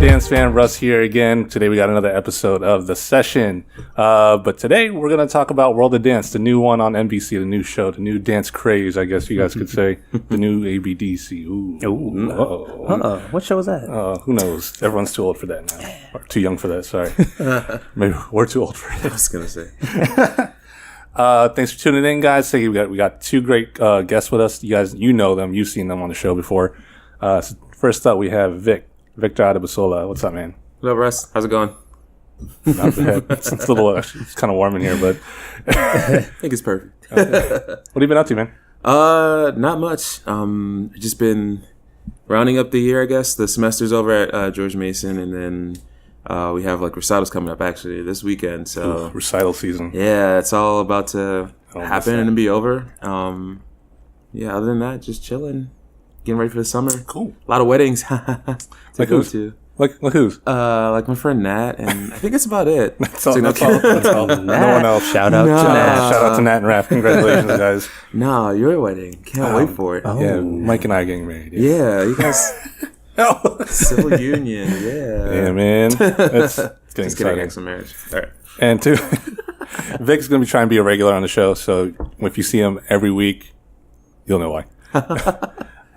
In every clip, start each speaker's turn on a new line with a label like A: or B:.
A: Dance Fam, Russ here again. Today we got another episode of The Session. But today we're going to talk about World of Dance, the new one on NBC, the new show, the new dance craze, I guess you guys could say. The new ABDC. Ooh.
B: What show was that?
A: Who knows? Everyone's too old for that now. Or too young for that, sorry. Maybe we're too old for it.
C: I was going to say.
A: Thanks for tuning in, guys. We got two great guests with us. You guys, you know them. You've seen them on the show before. So first up, we have Victor Adebusola. What's up, man?
C: What up, Russ? How's it going?
A: Not bad. It's a little, it's kind of warm in here, but
C: I think it's perfect.
A: Okay. What have you been up to, man?
C: Not much. Just been rounding up the year, I guess. The semester's over at George Mason, and then we have like recitals coming up actually this weekend. So
A: recital season.
C: Yeah, it's all about to happen and be over. Yeah. Other than that, just chilling, getting ready for the summer.
A: Cool.
C: A lot of weddings to
A: like
C: go
A: who's?
C: to.
A: Like who's?
C: Like my friend Nat, and I think that's about it.
A: That's all. That's all. No one else.
B: Shout out to Nat.
A: Shout out to Nat and Raph. Congratulations, guys.
C: No, your wedding. Can't wait for it.
A: Yeah, Mike and I are getting married.
C: Yeah, you guys. Civil union. Yeah,
A: man. It's getting
C: just getting
A: exciting.
C: some marriage. All right.
A: And two, Vic's gonna be trying to be a regular on the show, so if you see him every week, you'll know why.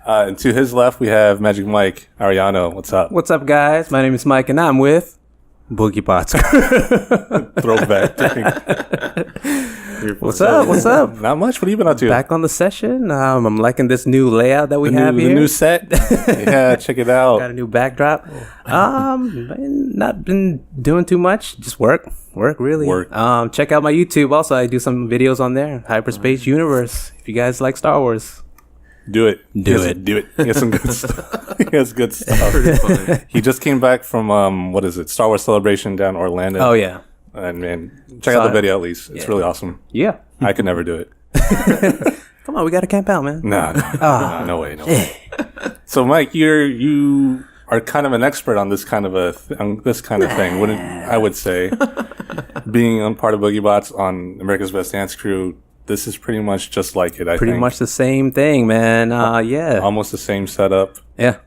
A: And to his left, we have Magic Mike Arellano. What's up?
B: What's up, guys? My name is Mike, and I'm with BoogieBots.
A: Throwback.
B: What's up? What's up?
A: Not much. What have you been up to?
B: Back on the session. I'm liking this new layout that we have here.
A: The new set. Yeah, check it out.
B: Got a new backdrop. Not been doing too much. Just work, really.
A: Work.
B: Check out my YouTube. Also, I do some videos on there. Hyperspace Universe. If you guys like Star Wars.
A: Do it.
B: Do it.
A: He has some good stuff. He has good stuff.
C: Pretty funny.
A: He just came back from what is it? Star Wars Celebration down in Orlando.
B: Oh yeah.
A: And man, check out the video at least. It's really awesome.
B: Yeah.
A: I could never do it.
B: Come on, we gotta camp out, man.
A: No way. So Mike, you are kind of an expert on this kind of thing. Wouldn't I would say, being on part of BoogieBots on America's Best Dance Crew. This is pretty much just like it, I think.
B: Pretty much the same thing, man. Yeah.
A: Almost the same setup.
B: Yeah.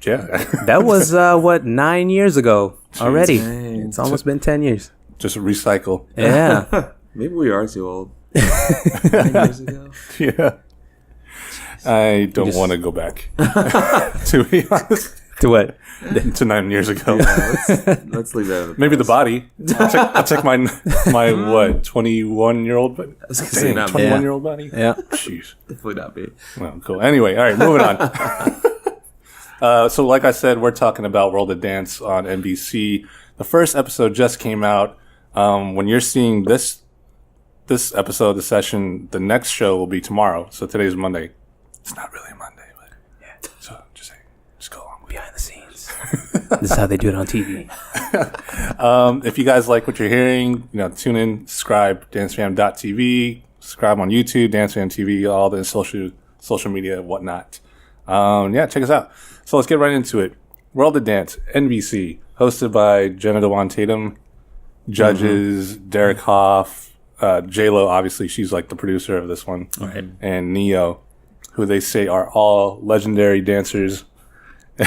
A: Yeah.
B: That was, 9 years ago already.
C: Dang.
B: It's almost been 10 years.
A: Just recycle.
B: Yeah.
C: Maybe we are too old. 9 years ago.
A: Yeah. I don't want to go back. To be honest.
B: To what?
A: To 9 years ago.
C: Yeah, let's leave that.
A: Maybe the body. I'll check my 21-year-old.
C: I was gonna say not
A: 21-year-old body.
B: Yeah.
A: Jeez.
C: Definitely not me.
A: Well, cool. Anyway, all right, moving on. So, like I said, we're talking about World of Dance on NBC. The first episode just came out. When you're seeing this episode of the session, the next show will be tomorrow. So today's Monday. It's not really Monday, but yeah. So just go along with
B: Behind the scenes. This is how they do it on TV.
A: If you guys like what you're hearing, tune in, subscribe, dancefam.tv, subscribe on YouTube, dancefamtv, all the social media and whatnot. Check us out. So let's get right into it. World of Dance, NBC, hosted by Jenna Dewan Tatum, judges Derek Hoff, J-Lo, obviously she's like the producer of this one,
B: right.
A: And Neo, who they say are all legendary dancers. I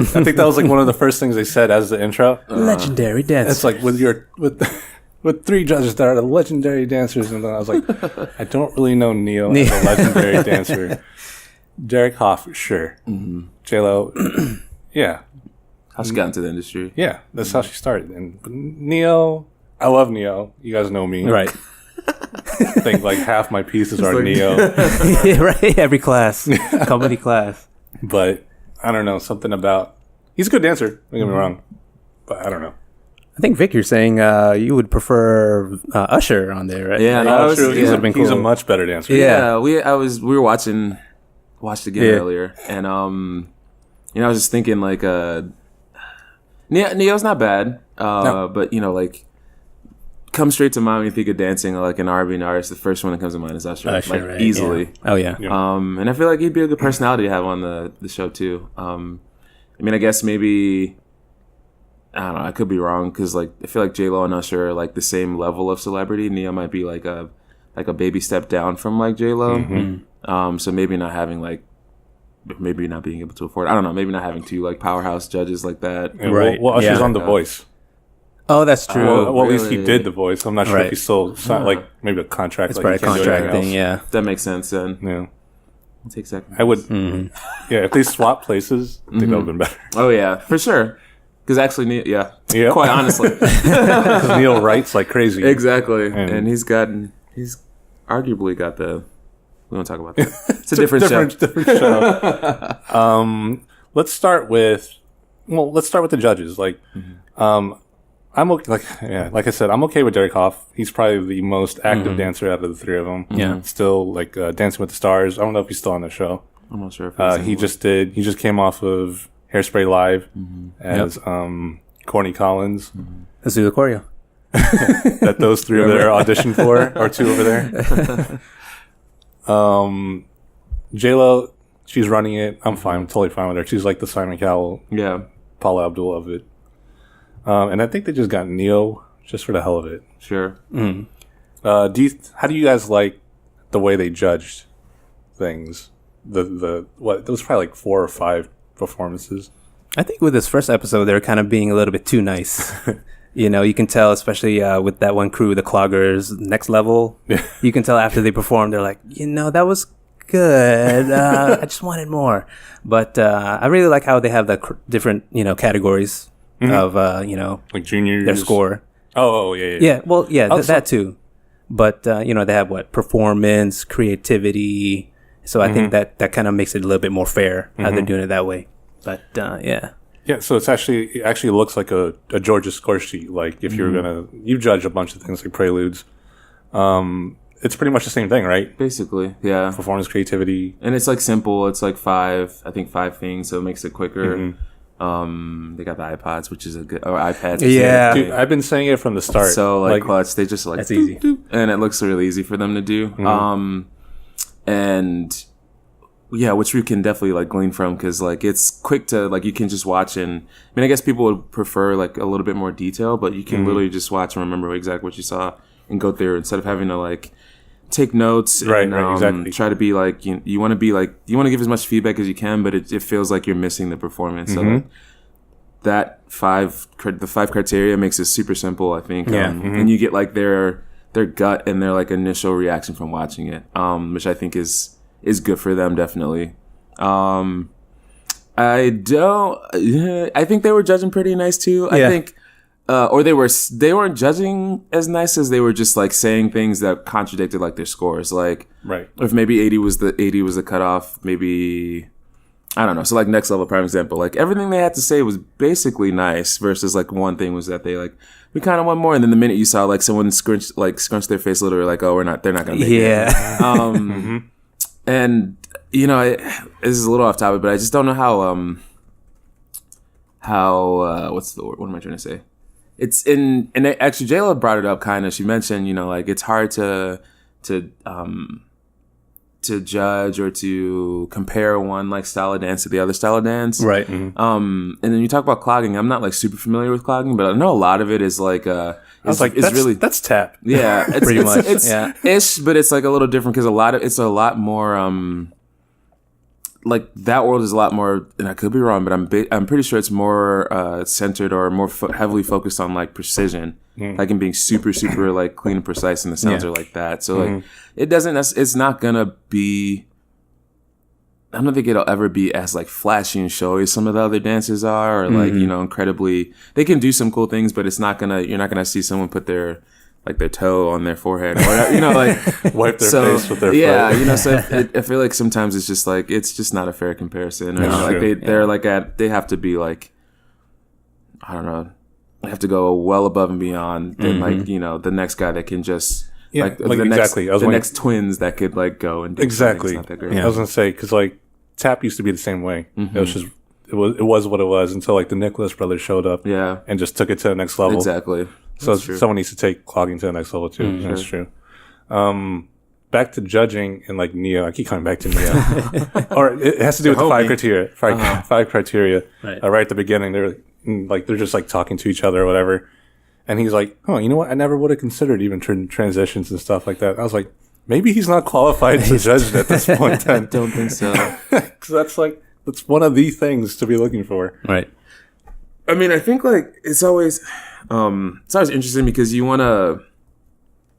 A: think that was like one of the first things they said as the intro.
B: Legendary dancers.
A: It's like with three judges that are the legendary dancers, and then I was like, I don't really know Neo as a legendary dancer. Derek Hoff, sure.
C: Mm-hmm.
A: J-Lo, yeah.
C: How she got into the industry?
A: Yeah, that's how she started. And Neo, I love Neo. You guys know me,
B: right.
A: I think like half my pieces are
C: like
A: Neo.
B: Yeah, right. Every class, company class.
A: But I don't know, something about he's a good dancer. Don't get me wrong, but I don't know.
B: I think Vic, you're saying you would prefer Usher on there, right?
C: Yeah,
A: No, true.
B: He's been
A: He's a
B: cool.
A: much better dancer.
B: Yeah.
C: We were watched again earlier, and I was just thinking like Neo's not bad,
A: No.
C: but like come straight to mind when you think of dancing like an R&B artist. The first one that comes to mind is Usher, like
B: right,
C: easily.
B: Yeah. Oh yeah.
C: And I feel like he'd be a good personality to have on the show too. I guess maybe I don't know. I could be wrong because like I feel like J-Lo and Usher are like the same level of celebrity. Neo might be like a baby step down from like J-Lo.
A: Mm-hmm.
C: So maybe not having like maybe not being able to afford it. I don't know, maybe not having two like powerhouse judges like that.
A: And
B: Right.
A: Well, Usher's
B: Yeah.
A: on The Voice.
B: Oh, that's true.
A: Well, at least he
C: really?
A: did The Voice. I'm not sure if
B: Right.
A: he's still signed, like maybe a contract.
B: it's
A: like
B: probably a
A: he can't do
B: contract
A: anything
B: thing.
A: else.
B: Yeah.
C: That makes sense then.
A: Yeah.
C: I'll take second.
A: I would. Yeah, if they swap places, I think that would have been better.
C: Oh yeah, for sure. Because actually, yeah,
A: Yeah.
C: quite honestly,
A: Because Neil writes like crazy.
C: exactly.
A: And-
C: And he's arguably got the. We won't talk about that. It's a different show.
A: Different show. Let's start with the judges. Like, I'm okay. Like I said, I'm okay with Derek Hoff. He's probably the most active dancer out of the three of them.
B: Yeah.
A: Still like Dancing with the Stars. I don't know if he's still on the show.
C: I'm not sure if
A: He just came off of Hairspray Live as Corny Collins.
B: Let's do the choreo.
A: That those three over there auditioned for, or two over there. J-Lo, she's running it. I'm fine. I'm totally fine with her. She's like the Simon Cowell,
C: Yeah,
A: Paula Abdul of it. And I think they just got Neo just for the hell of it.
C: sure.
A: How do you guys like the way they judged things? There was probably like 4 or 5 performances.
B: I think with this first episode, they're kind of being a little bit too nice. You can tell, especially with that one crew, the Cloggers, Next Level. You can tell after they perform, they're like, that was good. I just wanted more. But I really like how they have the different, categories of,
A: Like juniors.
B: their score.
A: Oh, yeah.
B: Yeah, well, yeah,
A: Oh,
B: that too. But, they have performance, creativity. So I think that kind of makes it a little bit more fair how they're doing it that way. But, yeah.
A: Yeah, so it actually looks like a Georgia score sheet. Like if you judge a bunch of things like preludes. It's pretty much the same thing, right?
C: Basically, yeah.
A: Performance, creativity.
C: And it's like simple. It's like 5 things, so it makes it quicker. They got the iPods, which is a good, or iPads.
B: Yeah.
A: Dude, I've been saying it from the start.
C: So like clutch, they just like
B: That's easy.
C: doop, doop, and it looks really easy for them to do. And yeah, which we can definitely like glean from because like it's quick to like you can just watch and I guess people would prefer like a little bit more detail, but you can literally just watch and remember exactly what you saw and go through instead of having to like take notes and
A: exactly.
C: try to be like you want to give as much feedback as you can, but it feels like you're missing the performance. So like, the 5 criteria makes it super simple, I think. And you get like their gut and their like initial reaction from watching it, which I think is good for them, definitely. I think they were judging pretty nice too.
B: Yeah.
C: I think, or they weren't judging as nice as they were just like saying things that contradicted like their scores. Like,
A: Right.
C: if maybe 80 was the cutoff, maybe, I don't know. So like Next Level, prime example, like everything they had to say was basically nice versus like one thing was that they like, we kind of want more. And then the minute you saw like someone scrunch their face a little, like, oh, they're not going to make it. And this is a little off topic, but I just don't know how what's the word? What am I trying to say? It's and actually J-Lo brought it up kind of. She mentioned, like it's hard to judge or to compare one like style of dance to the other style of dance.
B: Right.
C: And then you talk about clogging. I'm not like super familiar with clogging, but I know a lot of it is like
A: I was like, that's tap.
C: yeah, it's
B: Pretty much,
C: it's
B: yeah.
C: ish, but it's like a little different because it's a lot more like that world is a lot more, and I could be wrong, but I'm pretty sure it's more centered or more heavily focused on like precision, like in being super super like clean and precise, and the sounds are like that. So like it's not gonna be. I don't think it'll ever be as like flashy and showy as some of the other dances are, or like incredibly. They can do some cool things, but it's not gonna. You're not gonna see someone put their toe on their forehead, or like
A: Wipe their face with their foot.
C: So I feel like sometimes it's just like it's just not a fair comparison, or they have to be like, I don't know, they have to go well above and beyond than like the next guy that can just.
A: Exactly.
C: The next twins that could like go and do
A: Exactly.
C: not that great.
A: I was gonna say because like tap used to be the same way. It was just it was what it was until like the Nicholas brothers showed up.
C: Yeah.
A: And just took it to the next level.
C: Exactly.
A: So someone needs to take clogging to the next level too. That's true. Back to judging and like Neo. I keep coming back to Neo. Or it has to do with the 5 criteria. 5 criteria. Right at the beginning, they're just like talking to each other or whatever. And he's like, oh, you know what? I never would have considered even transitions and stuff like that. I was like, maybe he's not qualified to judge it at this point.
C: I
A: Then,
C: don't think so.
A: because that's one of the things to be looking for.
B: Right.
C: I mean, I think like it's always interesting because you want to.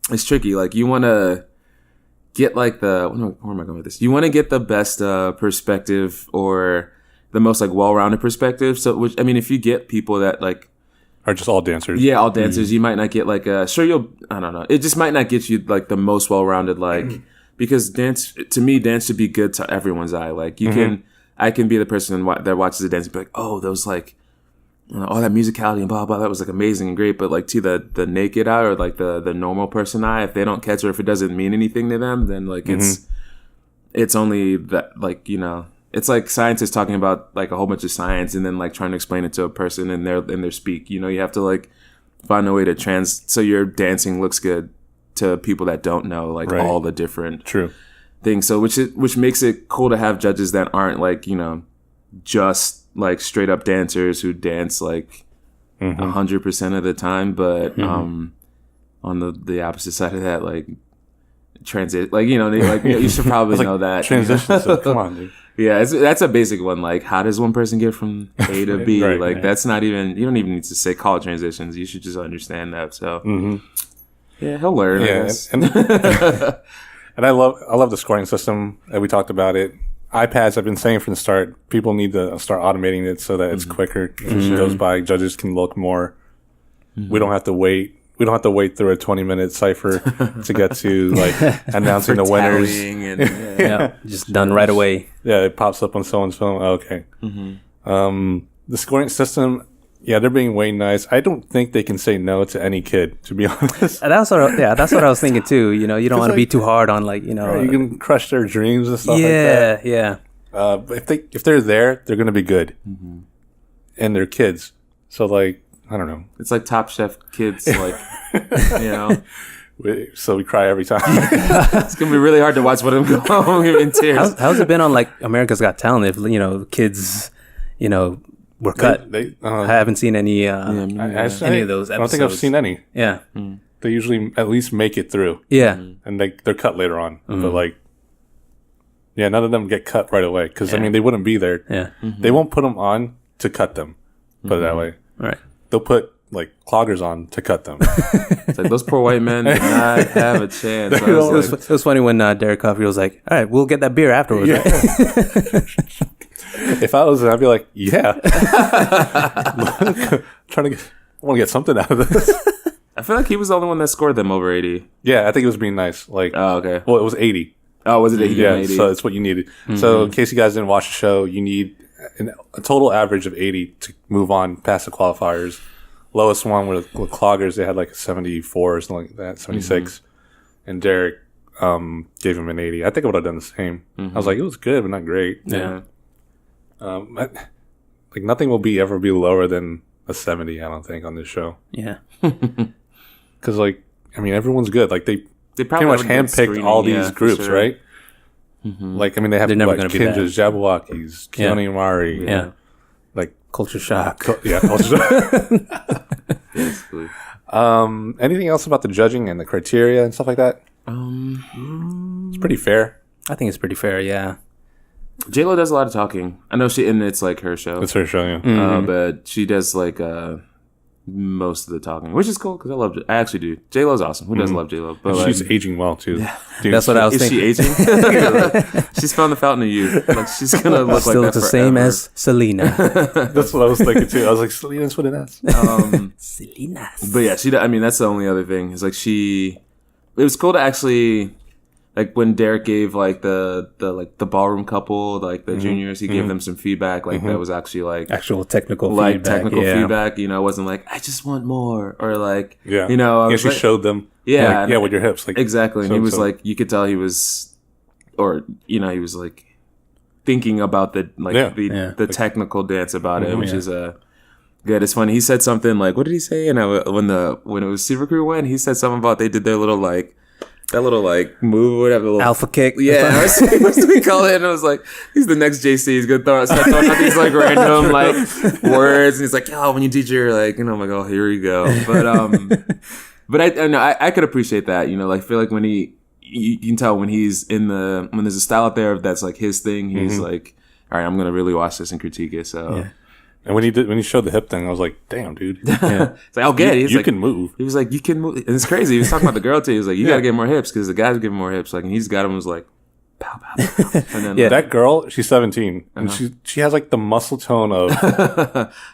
C: It's tricky. Like you want to get like where am I going with this? You want to get the best perspective or the most like well-rounded perspective. So, which I mean, if you get people that like
A: Are just all dancers.
C: yeah, all dancers, you might not get like I don't know. It just might not get you like the most well-rounded like because dance should be good to everyone's eye. Like I can be the person that watches the dance and be like, oh, those like. All that musicality and blah blah that was like amazing and great, but like to the naked eye or like the normal person eye, if they don't catch it or if it doesn't mean anything to them, then like it's only that like it's like scientists talking about like a whole bunch of science and then like trying to explain it to a person in their speak. You have to like find a way to so your dancing looks good to people that don't know like all the different things. So which makes it cool to have judges that aren't like just like straight up dancers who dance like 100% of the time, but on the opposite side of that, like transit, like you should probably know that
A: transitions. So come on, dude.
C: Yeah, that's a basic one. Like, how does one person get from A to B? That's not even. You don't even need to call it transitions. You should just understand that. So yeah, he'll learn.
A: Yeah,
C: I guess.
A: And I love the scoring system. We talked about it. iPads, I've been saying from the start, people need to start automating it so that it's quicker. As it goes by, judges can look more. We don't have to wait. We don't have to wait through a 20-minute cipher to get to like announcing the winners.
B: And, just done right away.
A: Yeah, it pops up on someone's phone. Oh, okay. The scoring system, they're being way nice. I don't think they can say no to any kid, to be honest.
B: That's what I was thinking too. You don't want to be too hard on like you
A: can crush their dreams and stuff like that.
B: Yeah.
A: But if they're there, they're gonna be good, and they're kids. So like I don't know.
C: It's like Top Chef kids, like
A: So we cry every time.
C: It's gonna be really hard to watch one of them go home in tears.
B: How's it been on like America's Got Talent? If kids, were cut. I haven't seen any any of those episodes.
A: I don't think I've seen any.
B: Yeah.
A: They usually at least make it through.
B: Yeah.
A: And they're cut later on. But like, none of them get cut right away because I mean they wouldn't be there.
B: Yeah.
A: They won't put them on to cut them. Put it that way.
B: Right.
A: They'll put like cloggers on to cut them.
C: It's like those poor white men did not have a chance.
B: It was funny when Derek Coffey was like, "All right, we'll get that beer afterwards."
A: Yeah.
B: Right?
A: If I was, I'd be like, "Yeah." I want to get something out of this.
C: I feel like he was the only one that scored them over 80.
A: Yeah, I think it was being nice. Like,
C: oh, okay.
A: Well, it was 80.
C: Oh, was it 80?
A: Yeah,
C: 80?
A: so it's what you needed. So in case you guys didn't watch the show, you need a total average of 80 to move on past the qualifiers. Lowest one with cloggers, they had like a 74 or something like that, 76. And Derek gave him an 80. I think I would have done the same. I was like, it was good, but not great.
C: Yeah.
A: Like nothing will ever be lower than a 70, I don't think, on this show.
B: Yeah.
A: Because like, I mean, everyone's good. Like they pretty much
C: have a good
A: handpicked
C: screening,
A: all these groups,
C: sure.
A: right? Like, I mean, they have Kinjaz, Jabberwockies, Keone Mari.
B: Yeah.
A: Like
B: Culture Shock.
A: Culture Shock.
C: Basically.
A: Anything else about the judging and the criteria and stuff like that? It's pretty fair.
B: I think it's pretty fair. Yeah.
C: J-Lo does a lot of talking. I know it's like her show.
A: It's her show, yeah.
C: But she does like most of the talking, which is cool because I actually do. J-Lo's awesome. Who doesn't love J-Lo? But
A: she's aging well too. Yeah. Dude,
B: that's what I was thinking.
C: Is she aging? She's found the fountain of youth. Like she's gonna look
B: still
C: like that
B: the
C: forever.
B: same as Selena.
A: That's what I was thinking too. I was like, Selena's with an S.
B: Selena's.
C: But yeah, I mean, that's the only other thing. Is like it was cool to actually. Like when Derek gave like the ballroom couple, like the juniors, he gave them some feedback. Like that was actually like
B: actual technical
C: feedback. It wasn't like I just want more or like
A: she showed them with your hips like
C: exactly. And he was like, you could tell he was, or he was like thinking about the technical dance about it, which is good. It's funny. He said something like, what did he say? And when it was Super Crew went, he said something about they did their little like. That little like move, whatever, little
B: alpha kick.
C: Yeah, what do we call it? And I was like, he's the next JC. He's gonna start throwing out these like random like words, and he's like, "Oh, when you teach your like, I'm like, oh, here we go." But I could appreciate that. Like, I feel like when he you can tell when he's when there's a style out there that's like his thing, he's like, all right, I'm gonna really watch this and critique it. So.
B: Yeah.
A: And when he showed the hip thing, I was like, "Damn, dude!
B: Yeah.
C: It's like, I'll get it.
A: You can move."
C: He was like, "You can move," and it's crazy. He was talking about the girl too. He was like, "You gotta get more hips because the guys give more hips." Like, and he's got him was like, "Pow pow." pow. And then
A: That girl, she's 17, and she has like the muscle tone of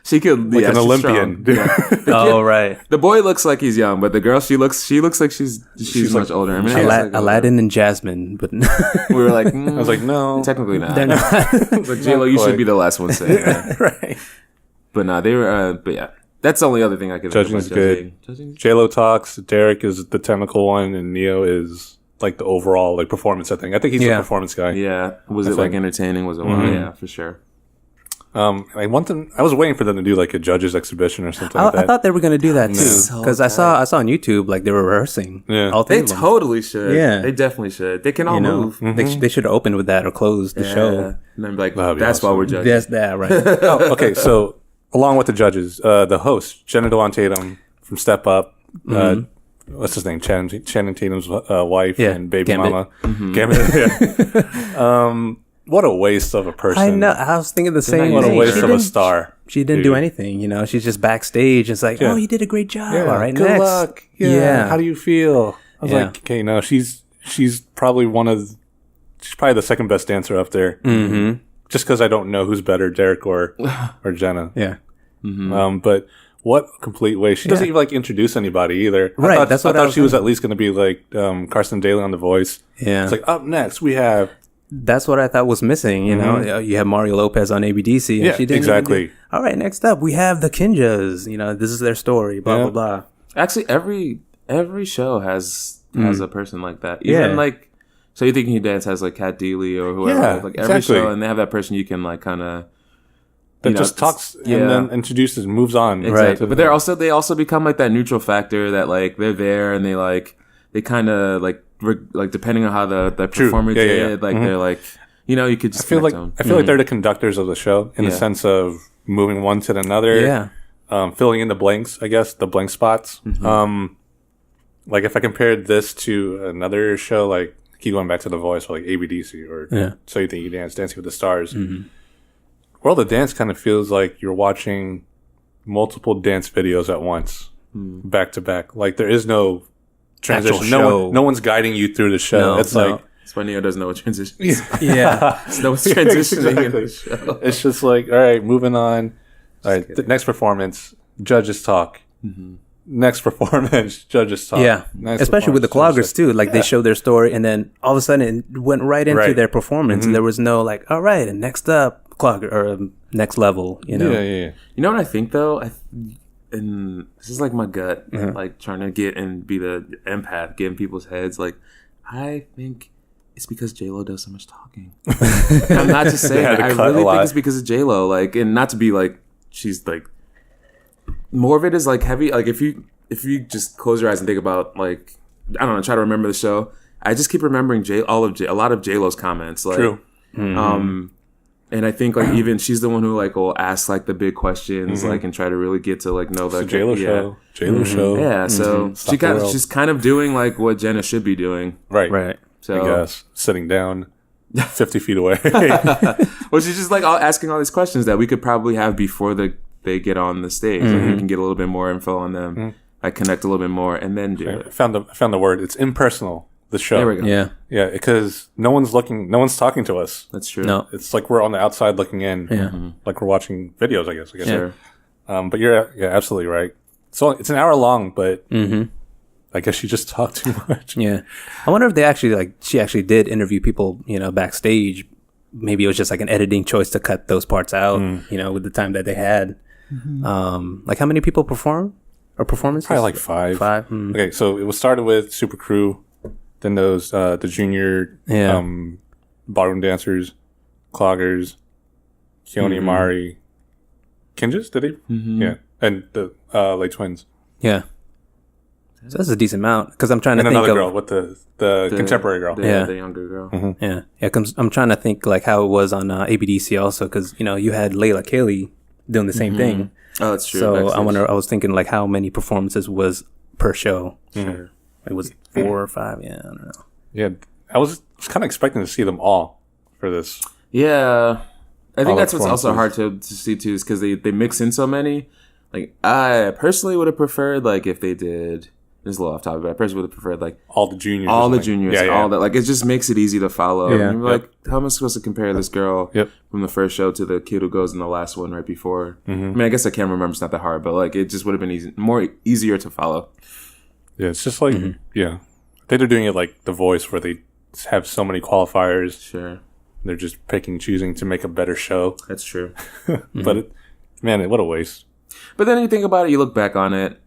C: she could
A: like
C: yeah,
A: an
C: she's
A: Olympian.
C: strong. Yeah.
B: Oh, right.
C: The boy looks like he's young, but the girl she looks like she's much older. I mean,
B: Aladdin and Jasmine, but
C: we were like,
A: I was like, no,
C: technically not.
B: they're not.
C: But J-Lo, you should be the last one saying that.
B: Right.
C: But no, they were. But yeah, that's the only other thing I could.
A: Judging's good. J-Lo talks. Derek is the technical one, and Neo is like the overall like performance. I think he's the performance guy.
C: Yeah, was it like entertaining? Was it? Yeah, for sure.
A: I want them. I was waiting for them to do like a judges exhibition or something like that.
B: I thought they were gonna do that too,
C: So
B: because I saw on YouTube like they were rehearsing.
A: Yeah.
B: all three
C: They
B: of them.
C: totally should.
B: Yeah.
C: They definitely should. They can all move.
B: They should have opened with that or closed the show.
C: And then be like,
A: That'd be
C: that's why
A: awesome.
C: we're judging.
B: That's that, right?
A: Oh, okay, so along with the judges, the host Jenna Dewan Tatum from Step Up, what's his name? Channing Tatum's wife and baby
B: Gambit.
A: mama. Gambit. Yeah. What a waste of a person.
B: I know. I was thinking the same.
A: What a
B: thing.
A: waste
B: She
A: of a
B: didn't-
A: star.
B: She didn't do anything. You know, she's just backstage. It's like,
A: Yeah.
B: oh, you did a great job.
A: Yeah.
B: All right,
A: Good
B: next.
A: luck. Yeah.
B: Yeah.
A: How do you feel? I was
B: Yeah.
A: like, okay, no, she's probably she's probably the second best dancer up there. Mm-hmm. Just because I don't know who's better, Derek or Jenna.
B: Yeah.
A: But what a complete waste. She doesn't even like introduce anybody either.
B: Right,
A: I thought,
B: that's what
A: I
B: I
A: thought
B: was
A: she was at least going to be like Carson Daly on The Voice.
B: Yeah.
A: It's like, up next we have.
B: That's what I thought was missing. You know, you have Mario Lopez on ABDC. And
A: Yeah,
B: she didn't
A: exactly.
B: even all right, next up we have the Kinjaz. You know, this is their story. Blah blah blah.
C: Actually, every show has a person like that. Even
B: Yeah.
C: like, So You Think You Dance has like Kat Deely or whoever.
A: Yeah,
C: like every
A: exactly.
C: show, and they have that person you can like kind of.
A: That just talks and then introduces, moves on.
C: Exactly. But they also become like that neutral factor that like they're there and they kind of like depending on how the performer did, like they're like, you know, you could just
A: I feel like they're the conductors of the show in the
C: Yeah.
A: sense of moving one to another.
B: Yeah.
A: Filling in the blanks, I guess, the blank spots. Like if I compared this to another show, like keep going back to The Voice or like ABDC or So You Think You Dance, Dancing with the Stars. World of Dance kind of feels like you're watching multiple dance videos at once, back to back. Like there is no transition.
B: Actual show.
A: No one's guiding you through the show.
B: No,
A: it's
B: no.
A: like
C: That's why Neo doesn't know what transition is.
B: Yeah.
C: No one's transitioning in
A: Exactly.
C: the show.
A: It's just like, all right, moving on. All right, the next performance, judges talk. Next performance, judges talk.
B: Yeah,
A: Next
B: especially with the
A: performance,
B: cloggers too. Like they showed their story, and then all of a sudden it went right into
A: Right.
B: their performance, and there was no like, all right, and next up, clogger or next level. You know,
A: Yeah.
C: You know what I think though? And this is like my gut, like trying to get and be the empath, get in people's heads. Like, I think it's because J-Lo does so much talking. I'm not just saying
A: They had
C: that.
A: to
C: I
A: cut a
C: really
A: lot.
C: think it's because of J-Lo. Like, and not to be like, she's like, more of it is like heavy. Like, if you just close your eyes and think about like, I don't know, try to remember the show. I just keep remembering a lot of J-Lo's comments. Like,
A: True.
C: and I think like even she's the one who like will ask like the big questions, like and try to really get to like know
A: The
C: the
A: J-Lo show. J-Lo show.
C: Yeah, so
A: Stop the world.
C: she's kind of doing like what Jenna should be doing.
A: Right.
B: right?
C: So
A: I guess. Sitting down 50 feet away.
C: well, she's just like asking all these questions that we could probably have before they get on the stage. Like, we can get a little bit more info on them, like connect a little bit more, and then do
A: I
C: it.
A: found the word. It's impersonal, the show.
C: There we go.
B: Yeah,
A: Yeah, because no one's talking to us.
C: That's true.
B: no,
A: It's like we're on the outside looking in.
B: Yeah.
A: Like we're watching videos, I guess.
C: Sure.
A: But you're absolutely right. So it's an hour long, but I guess you just talk too much.
B: yeah. I wonder if they actually she actually did interview people, you know, backstage. Maybe it was just like an editing choice to cut those parts out, you know, with the time that they had. Like how many people perform or performances?
A: Probably like 5.
B: 5.
A: Okay, so it was started with Super Crew, then those the junior
B: Yeah.
A: ballroom dancers, cloggers, Keone Amari, Kinjaz, did he? Yeah, and the late twins,
B: Yeah. So that's a decent amount because I'm trying to
A: and
B: think
A: another
B: of
A: girl with the contemporary girl.
C: The younger girl.
B: yeah. 'Cause I'm trying to think like how it was on ABDC also because you know you had Layla Kelly doing the same thing.
C: Oh, that's true.
B: So
C: Backstage.
B: I was thinking like how many performances was per show.
C: Sure.
B: It was 4 or 5. Yeah, I don't know.
A: Yeah, I was kind of expecting to see them all for this.
C: Yeah, I think
A: All
C: that's
A: the
C: what's also hard
A: performances.
C: to see too, is because they mix in so many. Like I personally would have preferred like if they did. This is a little off topic, but I personally would have preferred like
A: All the juniors. or
C: all the
A: something.
C: juniors,
A: Yeah, yeah.
C: all that. Like it just makes it easy to follow.
B: Yeah.
C: And you're like, how am I supposed to compare this girl
A: Yep.
C: from the first show to the kid who goes in the last one right before?
A: Mm-hmm.
C: I mean, I guess I can't remember. It's not that hard, but like it just would have been easier to follow.
A: Yeah, it's just like yeah. I think they're doing it like The Voice, where they have so many qualifiers.
C: Sure,
A: They're just picking, choosing to make a better show.
C: that's true.
A: But man, what a waste.
C: But then you think about it, you look back on it.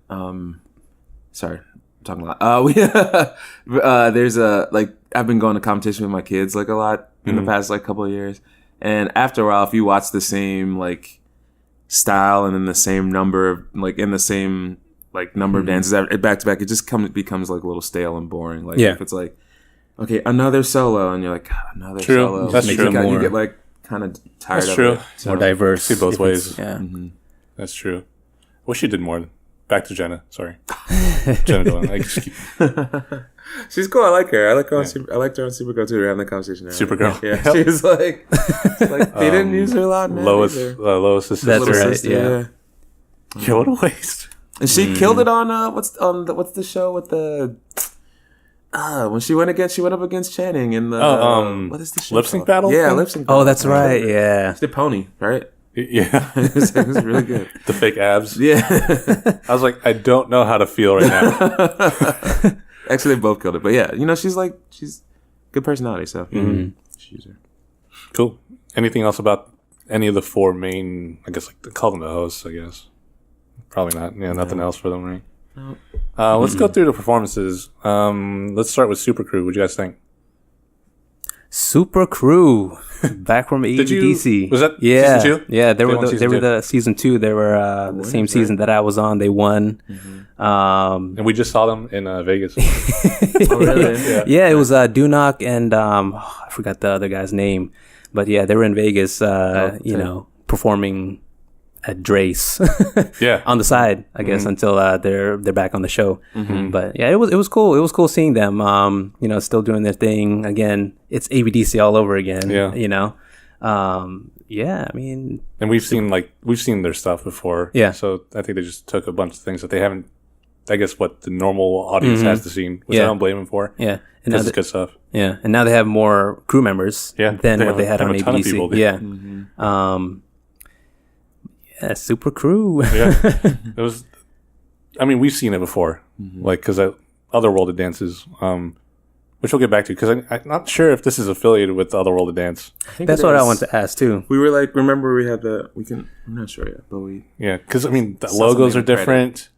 C: Sorry, I'm talking a lot. There's like I've been going to competition with my kids like a lot in the past like couple of years, and after a while, if you watch the same like style and then the same number, like in the same like number of dances back to back, it just becomes like a little stale and boring. Like if it's like okay, another solo, and you're like God, another
A: True.
C: solo.
A: That's
C: you
A: true.
C: You get like kind of tired
A: That's
C: of
A: true.
C: it. So,
B: More diverse.
A: See both
B: if it's-
A: ways.
B: Yeah.
A: That's true. Wish you did more. Back to Jenna. Sorry, Jenna Dolan. I just keep
C: she's cool. I like her. I like her. I liked her on Supergirl too. We're having that conversation. Now.
A: Supergirl.
C: Yeah, she was like they didn't use her a lot. Man,
A: Lois.
C: either.
A: Lois' sister.
B: That's
C: Little
B: right,
C: sister,
B: yeah.
A: Yeah, what a waste.
C: And she killed it on what's the show with the when she went up against Channing in the what is the show
A: Lip sync
C: called?
A: battle
C: Yeah,
A: thing?
C: lip sync.
B: Oh, that's right. Yeah.
C: The pony, right?
A: Yeah,
C: it was really good.
A: the fake abs.
C: Yeah,
A: I was like, I don't know how to feel right now.
C: actually, they both killed it. But yeah, she's good personality. So she's her.
A: Cool. Anything else about any of the four main? I guess like call them the hosts. I guess probably not. Yeah, nothing else for them, right?
C: No.
A: Let's go through the performances. Let's start with Super Crew. What do you guys think?
B: Super Crew, back from ABDC.
A: Was that
B: yeah,
A: season 2?
B: Yeah, they
A: won
B: were
A: season two.
B: the season 2. They were the same season that I was on. They won.
A: And we just saw them in Vegas.
C: Oh, really?
B: Yeah, it was Dunok and I forgot the other guy's name, but yeah, they were in Vegas. Performing at Drace.
A: Yeah.
B: On the side, I guess, until they're back on the show. But yeah, it was cool. It was cool seeing them. Still doing their thing again. It's ABDC all over again.
A: Yeah.
B: Yeah. I mean,
A: And we've seen their stuff before.
B: Yeah.
A: So I think they just took a bunch of things that they haven't. I guess what the normal audience has to see, which I
B: Yeah.
A: don't blame them for.
B: yeah. And now
A: This is good stuff.
B: yeah, and now they have more crew members
A: Yeah,
B: than
A: they
B: what
A: have
B: they had
A: a
B: on
A: ton of
B: ABDC.
A: people there.
B: Yeah. Yeah, Super Crew.
A: Yeah. It was. I mean, we've seen it before, like because Other World of Dances, which we'll get back to. Because I'm not sure if this is affiliated with Other World of Dance.
B: That's what I want to ask too.
C: We were like, remember we had I'm not sure yet, but we.
A: Yeah, because I mean the
C: Sounds
A: logos
C: like
A: are
C: they
A: different.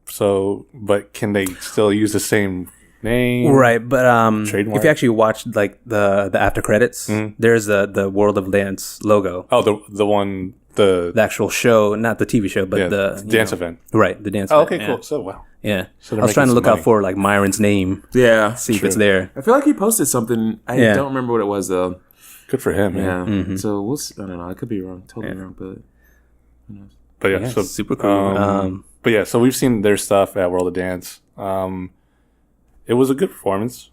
A: So, but can they still use the same name?
B: Right, but
A: Trademark?
B: if you actually watched like the after credits, there's the World of Dance logo.
A: Oh, the one
B: The actual show, not the TV show, but
A: yeah,
B: the
A: dance event.
B: Right, the dance.
A: Oh,
B: event,
A: okay,
B: yeah.
A: cool. So wow.
B: Yeah,
A: So
B: I
A: they're
B: was trying to
A: making
B: look
A: some
B: out
A: money.
B: for like Myron's name,
C: Yeah,
B: see if it's there.
C: I feel like he posted something. I
B: Yeah.
C: don't remember what it was though.
A: Good for him. Man.
C: Yeah. So we'll. I don't know. I could be wrong. Totally wrong, but who knows?
A: But yeah,
B: Yeah,
A: so
B: super cool.
A: But yeah, so we've seen their stuff at World of Dance. It was a good performance.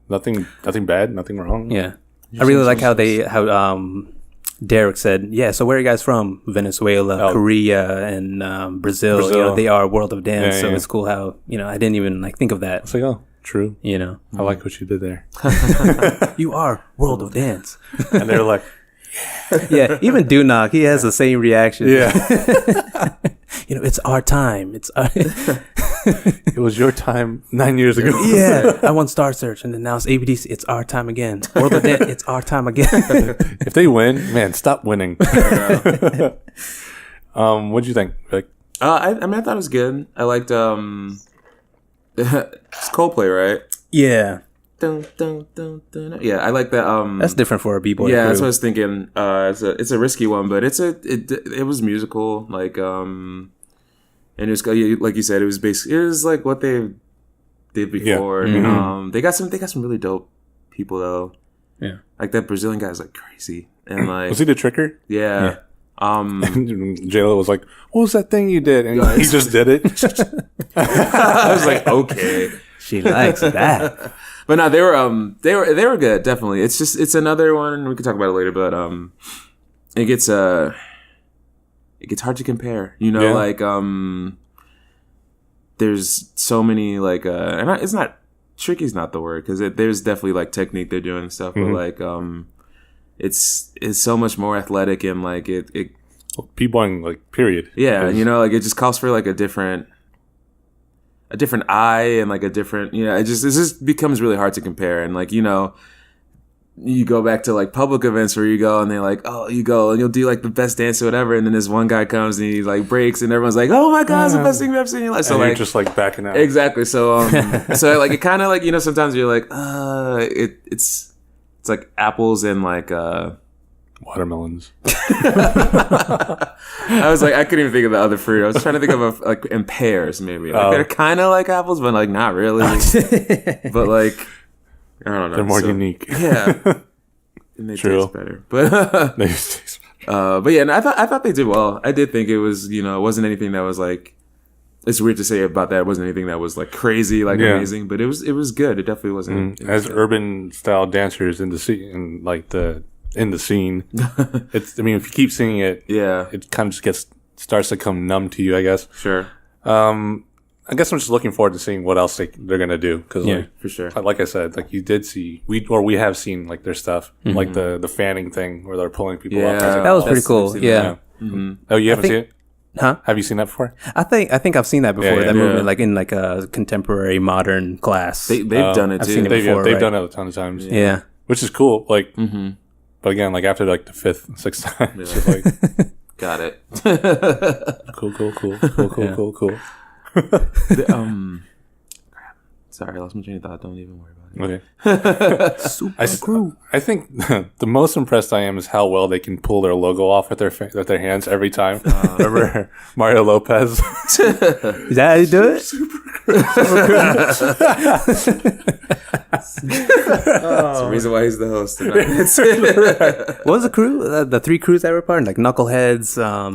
A: Nothing bad. Nothing wrong.
B: Yeah, I really like how Derek said, yeah, so where are you guys from? Venezuela, Korea, and Brazil.
A: Brazil.
B: They are World of Dance,
A: Yeah,
B: so
A: yeah.
B: it's cool how, I didn't even like think of that,
A: It's like, oh, true. I like what you did there.
B: You are World of Dance.
A: And they're like,
B: Yeah, even Dunok, he has the same reaction.
A: yeah,
B: It's our time. It's our...
A: it was your time 9 years ago.
B: Yeah, I won Star Search, and then now it's ABDC. It's our time again. World of Dance, it's our time again.
A: If they win, man, stop winning. What'd you think, Vic?
C: I thought it was good. I liked it's Coldplay, right?
B: Yeah,
C: Dun, dun, dun, dun. Yeah, I like that.
B: that's different for a b-boy.
C: Yeah, that's
B: crew.
C: what I was thinking. It's a risky one, but it was musical, like and it was like you said, it was like what they did before. They got some really dope people though.
B: Yeah,
C: Like that Brazilian guy's like crazy, and like
A: Was he the tricker?
C: yeah.
A: J-Lo was like, what was that thing you did? And he just did it.
C: I was like, okay.
B: She likes that.
C: But no, they were good. Definitely. It's another one. We can talk about it later, but it gets hard to compare. You know, like there's so many like and it's not tricky. Is not the word because there's definitely like technique they're doing and stuff, but like it's so much more athletic and like it
A: b-boying like period.
C: Yeah, you know, like it just calls for like a different eye and like a different, you know, it just becomes really hard to compare. And like, you know, you go back to like public events where you go and they're like, oh, you go and you'll do like the best dance or whatever, and then this one guy comes and he like breaks and everyone's like, oh my god, it's the best thing you've ever seen in your life. So
A: and
C: like
A: you're just like backing out.
C: Exactly. So so like it kind of like, you know, sometimes you're like it's like apples and like
A: watermelons.
C: I was like, I couldn't even think of the other fruit. I was trying to think of like in pears maybe. Like they're kind of like apples, but like not really. But like I don't know.
A: They're more unique.
C: Yeah. And they taste better. But
A: they taste
C: but yeah, and I thought they did well. I did think it was, you know, it wasn't anything that was like, it's weird to say about that. It wasn't anything that was like crazy, like amazing, but it was good. It definitely wasn't. It was
A: as good. Urban style dancers in the scene, it's. I mean, if you keep singing it, it kind of just starts to come numb to you, I guess.
C: Sure.
A: I guess I'm just looking forward to seeing what else they're gonna do because,
C: for sure.
A: Like I said, like you did see we have seen like their stuff, like the fanning thing where they're pulling people up.
B: That was pretty cool. Yeah.
A: Oh, you haven't seen it?
B: Huh?
A: Have you seen that before?
B: I think I've seen that before. That movement, like in like a contemporary modern class.
C: They've done it too.
B: I've seen it before.
A: They've done it a ton of times.
B: Yeah.
A: Which is cool. Like, but again, like after like the 5th, 6th time, it's just like,
C: got it.
A: cool.
C: Sorry, I lost my train of thought. Don't even worry about it.
A: Okay.
B: Super cool.
A: I think the most impressed I am is how well they can pull their logo off with their hands every time. Remember Mario Lopez?
B: Is that how you do it?
C: That's the reason why he's the host tonight.
B: What was the crew? The 3 crews that were part? Like Knuckleheads.
C: I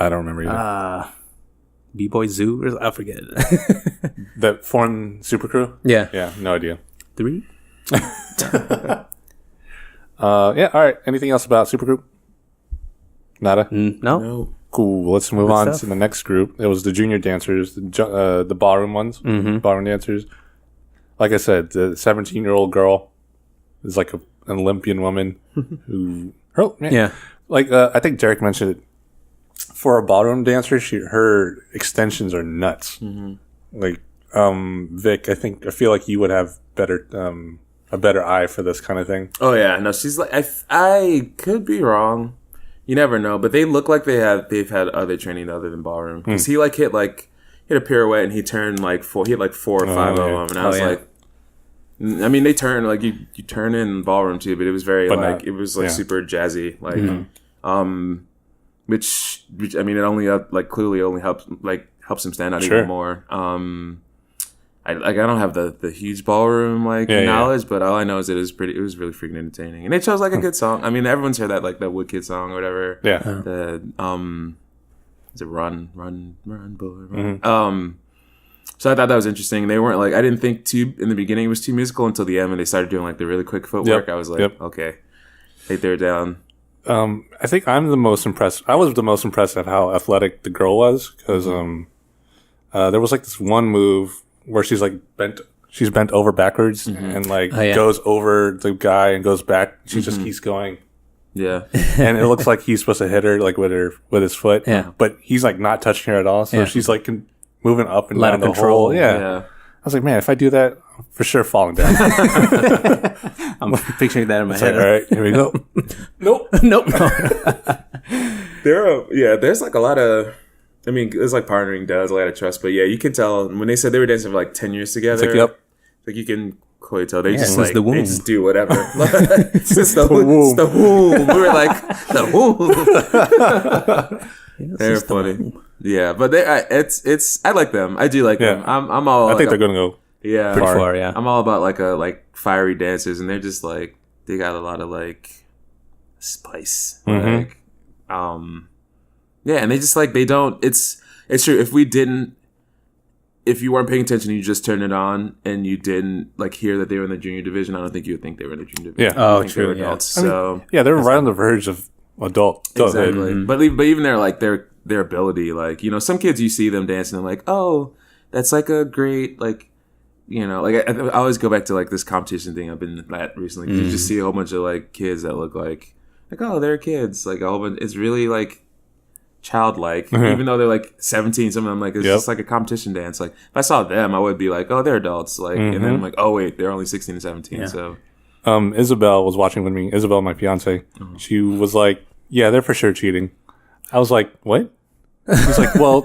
C: don't remember
A: either.
B: B-Boy Zoo? I forget.
A: That foreign super crew?
B: Yeah,
A: no idea.
B: 3?
A: Yeah, all right. Anything else about Supergroup? Nada?
B: No.
A: Cool. Let's move on
B: stuff.
A: to the next group. It was the junior dancers, the ballroom ones, ballroom dancers. Like I said, the 17-year-old girl is like an Olympian woman who, like I think Derek mentioned it. For a ballroom dancer, her extensions are nuts. Like Vic, I feel like you would have a better eye for this kind of thing.
C: Oh yeah, no, she's like I could be wrong. You never know, but they look like they've had other training other than ballroom because he hit a pirouette and he turned like 4 or 5 of them, and I was like, I mean they turn like you turn in ballroom too, but it was very it was super jazzy, like which I mean it only clearly only helps him stand out even more. I don't have the huge ballroom knowledge, but all I know is it was really freaking entertaining, and they chose like a good song. I mean, everyone's heard that that Wood Kid song or whatever.
A: Yeah.
C: The is it Run Boy Run? So I thought that was interesting. They weren't I didn't think in the beginning it was too musical until the end when they started doing the really quick footwork. I was like, okay, they're down.
A: I think I'm the most impressed. I was the most impressed at how athletic the girl was because there was this one move where she's bent over backwards and goes over the guy and goes back. She just keeps going.
C: Yeah.
A: And it looks like he's supposed to hit her with his foot.
B: Yeah.
A: But he's not touching her at all. So she's moving up and down the
B: control.
A: whole. Yeah. I was like, man, if I do that, I'm for sure falling down.
B: I'm picturing that in my head.
A: All right, here we go.
B: Nope.
C: There's a lot of, I mean, it's partnering does a lot of trust, but yeah, you can tell when they said they were dancing for 10 years together.
A: It's
C: you can clearly tell they just
B: the womb.
C: They just do whatever. It's just the womb. The womb. We were like the womb. They're funny. Yeah, but it's I like them. I do like them. I'm all.
A: I think they're gonna go.
C: Yeah,
B: pretty far. Yeah,
C: I'm all about fiery dancers, and they're just they got a lot of spice. Yeah, and they just they don't. It's true. If we didn't, if you weren't paying attention, you just turned it on and you didn't like hear that they were in the junior division, I don't think you would think they were in the junior division.
A: Yeah.
C: I
B: Oh,
C: think they
B: true.
C: were
B: Yeah.
C: adults.
A: I mean,
C: So
A: they're right on the verge of adulthood.
C: exactly. But even their like their ability, like, you know, some kids you see them dancing and like, oh, that's like a great like, you know, like I always go back to like this competition thing I've been at recently. 'Cause you just see a whole bunch of like kids that look like oh, they're kids. Like a whole bunch. It's really like childlike, even though they're like 17. Some of them like it's just like a competition dance. Like if I saw them, I would be like, oh, they're adults. Like, and then I'm like, oh wait, they're only 16 and 17.
B: Yeah.
C: So
A: Isabel was watching with me. Isabel, my fiance, she was like, "Yeah, they're for sure cheating." I was like, "What?" He's like, "Well,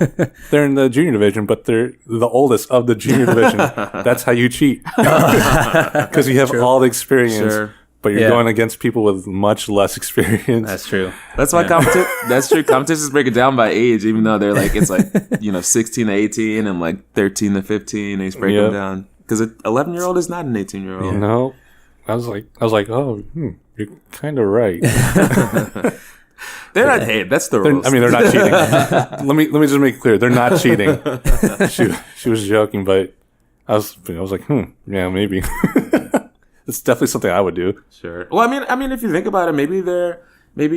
A: they're in the junior division, but they're the oldest of the junior division. That's how you cheat because you have all the experience,
C: Sure.
A: but you're going against people with much less experience."
B: That's true.
C: that's why that's true. Competitions break it down by age, even though they're like it's like, you know, 16 to 18 and like 13 to 15. They just break them down because an 11-year-old is not an 18-year-old.
A: No, I was like, "Oh, you're kind of right."
C: They're not. Hey, that's the rules.
A: I mean, they're not cheating. let me just make it clear. They're not cheating. She was joking, but I was like, yeah, maybe. It's definitely something I would do.
C: Sure. Well, I mean, if you think about it, maybe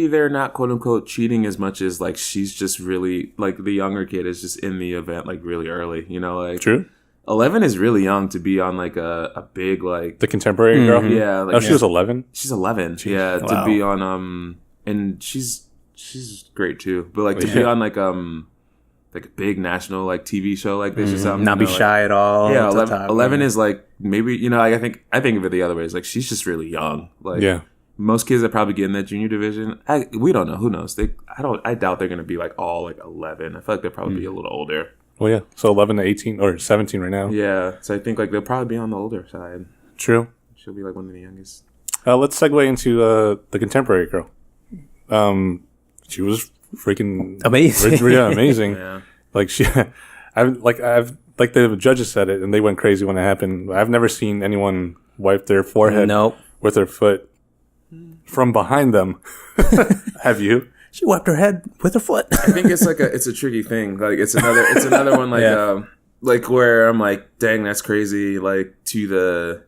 C: they're not quote unquote cheating as much as like she's just really like the younger kid is just in the event like really early. You know, like
A: True.
C: 11 is really young to be on like a big like
A: The contemporary girl.
C: yeah. Like,
A: Oh, she was 11.
C: She's 11. Yeah,
B: Wow.
C: to be on and she's great too. But like to be on like a big national like TV show like this or something.
B: Not
C: you
B: be
C: know,
B: shy at all.
C: Yeah,
B: at the
C: 11,
B: top.
C: 11 is like maybe, you know, I think of it the other way. It's like she's just really young. Like
A: Yeah.
C: most kids that probably get in that junior division, we don't know. Who knows? I doubt they're gonna be like all like 11. I feel like they'll probably be a little older.
A: Well, yeah. So 11 to 18 or 17 right now.
C: Yeah, so I think like they'll probably be on the older side.
A: True.
C: She'll be like one of the youngest.
A: Let's segue into the contemporary girl. She was freaking
B: Amazing.
A: Yeah, amazing.
C: Yeah.
A: Like I've like the judges said it, and they went crazy when it happened. I've never seen anyone wipe their forehead
B: Nope.
A: with their foot from behind them. Have you?
B: She wiped her head with her foot.
C: I think it's like it's a tricky thing. Like it's another one like like where I'm like, dang, that's crazy. Like to the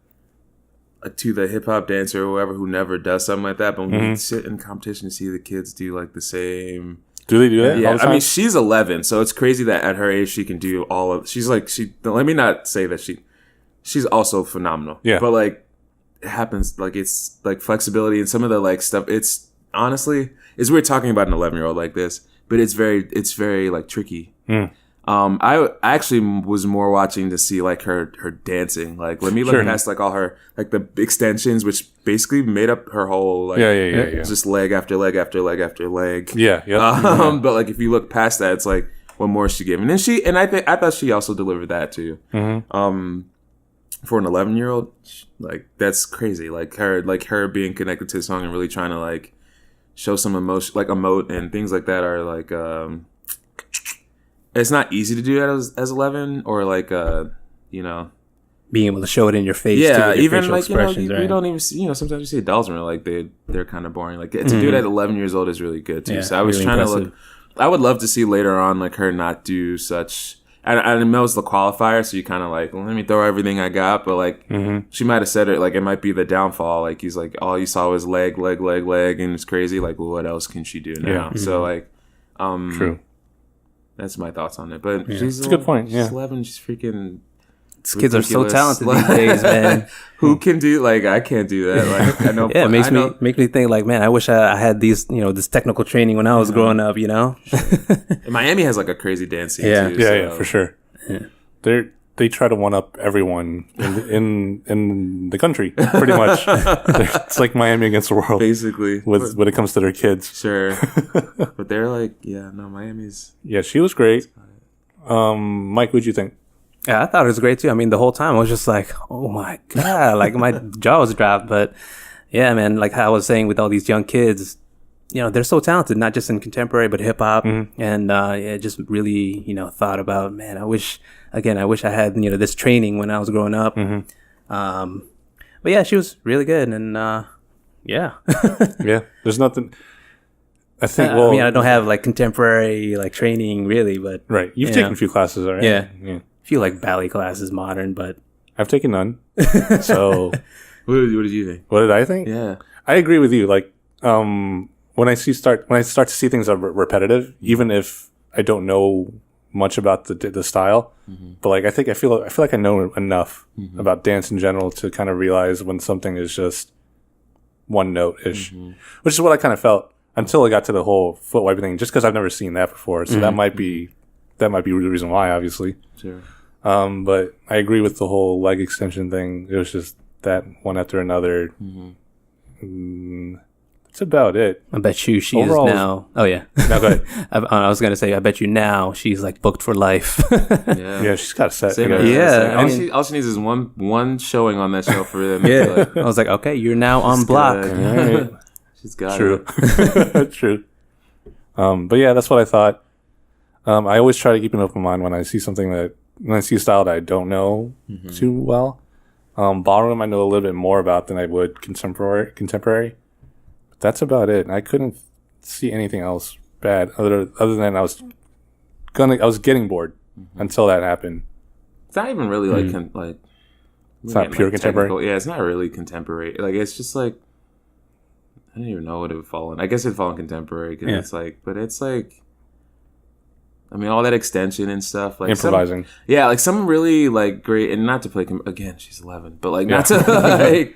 C: hip hop dancer or whoever who never does something like that. But when we sit in competition and see the kids do like the same.
A: Do they do that?
C: Yeah,
A: all the
C: I
A: time?
C: mean she's 11, so it's crazy that at her age she can do all of. She's like let me not say that she's also phenomenal.
A: Yeah,
C: but like it happens like it's like flexibility and some of the like stuff. It's honestly it's weird talking about an 11-year-old like this, but it's very like tricky. I actually was more watching to see like her dancing. Like let me look past like all her like the extensions, which basically made up her whole like
A: yeah.
C: just leg after leg after leg after leg.
A: Yeah.
C: But like if you look past that, it's like what more is she giving? And I thought she also delivered that too. For an 11-year-old, like that's crazy. Like her being connected to the song and really trying to like show some emotion, like emote and things like that are like it's not easy to do that as 11 or like you know,
B: Being able to show it in your face.
C: yeah,
B: too, with your
C: even
B: facial
C: like you know
B: expressions,
C: you
B: right?
C: don't even see, you know, sometimes you see adults and like they're kind of boring. Like to do that at 11 years old is really good too.
B: Yeah,
C: So I was
B: really
C: trying
B: impressive.
C: to look. I would love to see later on like her not do such. I know it's the qualifier, so you kind of like, well, let me throw everything I got. But like, she might have said it like it might be the downfall. Like he's like, all you saw was leg, and it's crazy. Like, well, what else can she do now?
A: Yeah.
C: So like,
A: True.
C: that's my thoughts on it. But
A: It's a good point, yeah.
C: She's 11. She's freaking.
B: These kids are so
C: ridiculous.
B: talented these days, man.
C: Who can do like I can't do that. Like I know.
B: Yeah, it makes
C: I know,
B: me think like, man, I wish I had these, this technical training when I was growing up,
C: Miami has like a crazy dance scene
B: Yeah.
C: too.
A: Yeah,
C: so.
A: for sure. They try to one up everyone in the country, pretty much. It's like Miami against the world
C: Basically,
A: when it comes to their kids.
C: sure. But they're like, yeah, no, Miami's.
A: Yeah, she was great. Mike, what'd you think?
B: Yeah, I thought it was great too. I mean, the whole time I was just like, oh my God, like my jaw was dropped. But yeah, man, like how I was saying with all these young kids, they're so talented, not just in contemporary, but hip hop. And just really, thought about, man, I wish I had, this training when I was growing up. But yeah, she was really good. And yeah.
A: Yeah, there's nothing. I think,
B: I mean, I don't have like contemporary like training really, but
A: right. You've taken a few classes, all right?
B: Yeah. feel like ballet class is modern, but
A: I've taken none. So
C: What did you think?
A: what did I think?
C: Yeah.
A: I agree with you. Like, when I start to see things are repetitive, even if I don't know much about the style, but like I feel like I know enough about dance in general to kind of realize when something is just one note ish, which is what I kind of felt until I got to the whole foot wiping thing. Just because I've never seen that before, so that might be the reason why, obviously.
C: Sure.
A: But I agree with the whole leg extension thing. It was just that one after another. That's about it.
B: I bet you she
A: Overall,
B: is now. Oh yeah.
A: No, go ahead.
B: I was gonna say, I bet you now she's like booked for life.
C: Yeah.
A: Yeah, she's got a set.
C: Same
A: I guess.
C: here.
B: Yeah,
C: All,
B: I mean-
C: all she needs is one showing on that show for them.
B: Yeah. I was like, okay, you're now on block.
C: good.
A: All right.
C: She's got
A: True.
C: it.
A: True. But yeah, that's what I thought. I always try to keep an open mind when I see when I see a style that I don't know too well. Ballroom I know a little bit more about than I would contemporary. But that's about it. I couldn't see anything else bad other than I was getting bored until that happened.
C: It's not even really like
A: It's not pure contemporary.
C: technical. Yeah, it's not really contemporary. Like it's just like I don't even know what it would fall in. I guess it'd fall in contemporary because it's like, but it's like, I mean, all that extension and stuff, like
A: Improvising.
C: like some really like great, and not to play again. She's 11, but like not to like,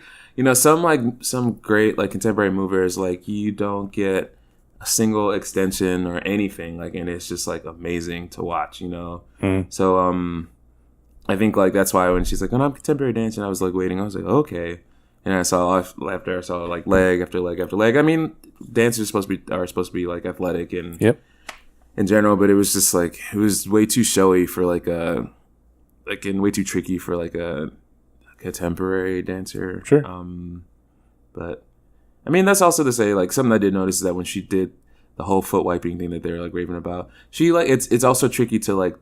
C: some great like contemporary movers. Like you don't get a single extension or anything, like, and it's just like amazing to watch. So I think like that's why when she's like, "Oh, I'm contemporary dancing," I was like waiting. I was like, okay. And I saw like leg after leg after leg. I mean, dancers are supposed to be like athletic and in general, but it was just like it was way too showy for and way too tricky for like a contemporary dancer.
A: Sure.
C: But I mean, that's also to say like something I did notice is that when she did the whole foot wiping thing that they're like raving about, she like it's also tricky to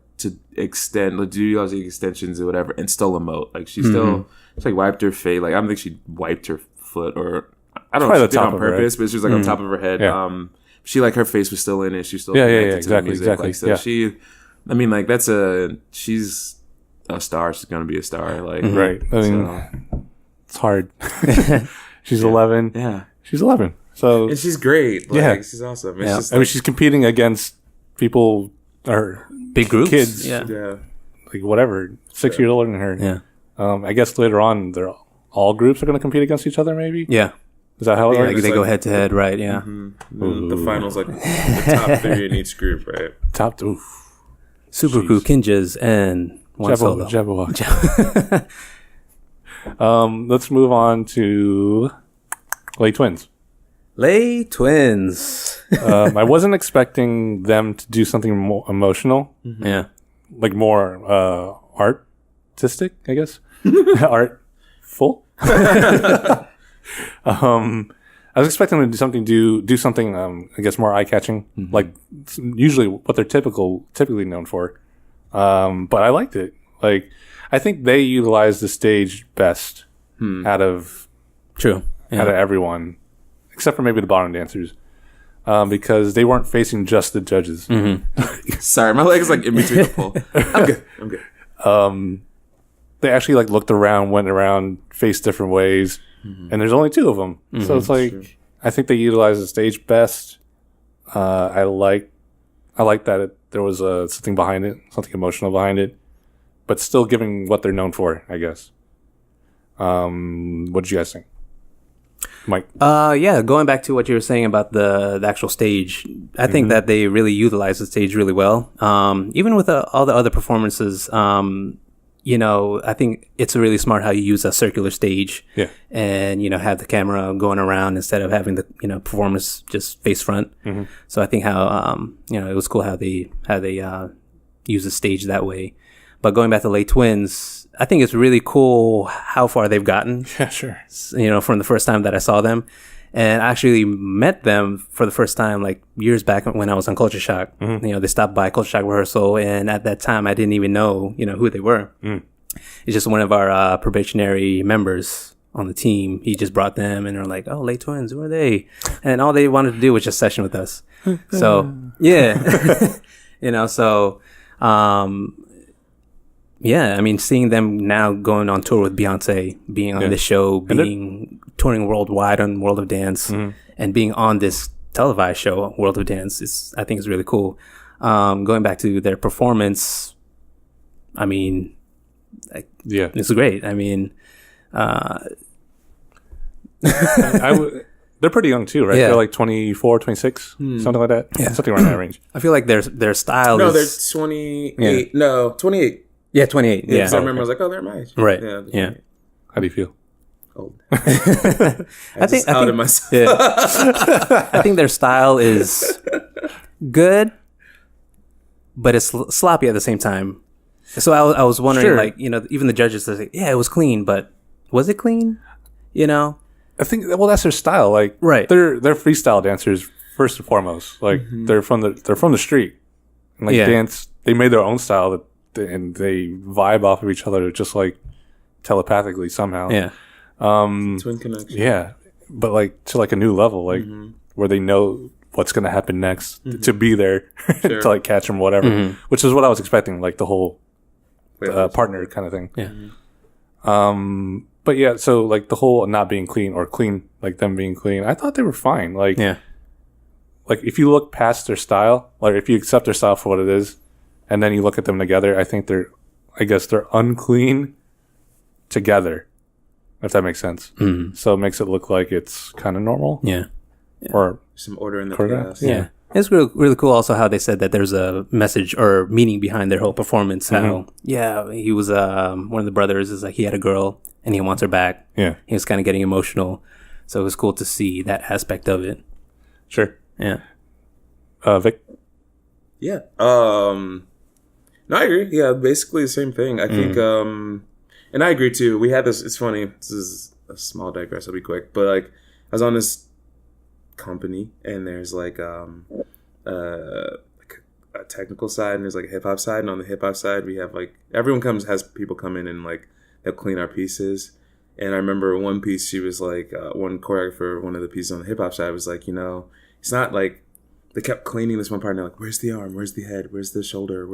C: extend, like do all the extensions or whatever and still emote. Like she like wiped her face. Like I don't think she wiped her foot, or I don't know if she did it on purpose, but she was like on top of her head.
A: Yeah.
C: She like her face was still in it. She was still connected to the music. Like, so she, I mean, like she's a star. She's gonna be a star. Like
A: Right. I mean, it's hard. She's 11.
C: Yeah.
A: She's 11. So
C: And she's great. Like, she's awesome. It's just
A: I mean, she's competing against people or
B: Big groups.
A: kids,
C: yeah.
A: like whatever, 6 years older than her.
B: Yeah.
A: I guess later on, all groups are going to compete against each other. Maybe.
B: Yeah.
A: Is that how it
B: Like
A: works?
B: they go head to head, right? Yeah.
C: The finals like the top 3 in each group, right?
A: Top. Oof.
B: Super crew, Kinjaz, and one solo.
A: Jabberwock. Let's move on to Lay Twins.
B: Lay Twins.
A: I wasn't expecting them to do something more emotional,
B: Yeah.
A: like more artistic, I guess. Artful. I was expecting them to do something. I guess more eye catching, like usually what they're typically known for. But I liked it. Like I think they utilized the stage best out of everyone, except for maybe the ballroom dancers, because they weren't facing just the judges.
C: Sorry, my leg is like in between the pole. I'm good.
A: They actually like looked around, went around, faced different ways, and there's only 2 of them. So it's like I think they utilized the stage best. I like that there was something behind it, something emotional behind it, but still giving what they're known for, I guess. What did you guys think, Mike?
B: Yeah, going back to what you were saying about the actual stage, I think that they really utilized the stage really well. Even with all the other performances, I think it's really smart how you use a circular stage.
A: Yeah.
B: And, have the camera going around instead of having the, performers just face front. So I think how, it was cool how they use the stage that way. But going back to Lay Twins, I think it's really cool how far they've gotten.
A: Yeah, sure.
B: From the first time that I saw them. And I actually met them for the first time like years back when I was on Culture Shock. They stopped by Culture Shock rehearsal, and at that time I didn't even know, who they were. It's just one of our probationary members on the team. He just brought them, and they're like, "Oh, Lay Twins, who are they?" And all they wanted to do was just session with us. So yeah, Yeah, I mean, seeing them now going on tour with Beyonce, being on the show, touring worldwide on World of Dance, and being on this televised show, World of Dance, I think is really cool. Going back to their performance, I mean, it's great. I mean,
A: they're pretty young too, right?
B: Yeah.
A: They're like 24, 26, something like that. Yeah. Something around that range.
B: I feel like their style
C: No,
B: is...
C: they're 28. Yeah. No, 28.
B: Yeah, 28. Yeah.
C: I remember I was like, oh, they're my age.
B: Right.
C: Yeah.
A: How do you feel?
C: Old.
B: I think
C: myself.
B: Yeah. I think their style is good, but it's sloppy at the same time. So I was wondering, like, you know, even the judges are like, yeah, it was clean, but was it clean? You know?
A: I think, well, that's their style. Like,
B: right.
A: They're freestyle dancers first and foremost. Like, they're from the street. And, like, dance. They made their own style and they vibe off of each other just like telepathically somehow.
B: Yeah.
C: Twin connection.
A: Yeah, but like to like a new level, like where they know what's gonna happen next to be there to like catch them, whatever. Which is what I was expecting, like the whole partner kind of thing.
B: Yeah.
A: But yeah, so like the whole not being clean or clean, like them being clean, I thought they were fine. Like, like if you look past their style, like if you accept their style for what it is, and then you look at them together, I think they're unclean together. If that makes sense. So it makes it look like it's kind of normal.
B: Yeah.
A: Or
C: some order in the
A: chaos.
B: Yeah. It's really, really cool also how they said that there's a message or meaning behind their whole performance. How, he was, one of the brothers is like, he had a girl and he wants her back.
A: Yeah.
B: He was kind of getting emotional. So it was cool to see that aspect of it.
A: Sure.
B: Yeah.
A: Vic?
C: Yeah. No, I agree. Yeah, basically the same thing. I think, and I agree too. We had this. It's funny. This is a small digress. I'll be quick. But like, I was on this company, and there's like a technical side, and there's like a hip hop side. And on the hip hop side, we have like everyone has people come in and like they'll clean our pieces. And I remember one piece. She was like one choreographer. One of the pieces on the hip hop side was like, you know, it's not like. They kept cleaning this one part, and they're like, where's the arm? Where's the head? Where's the shoulder?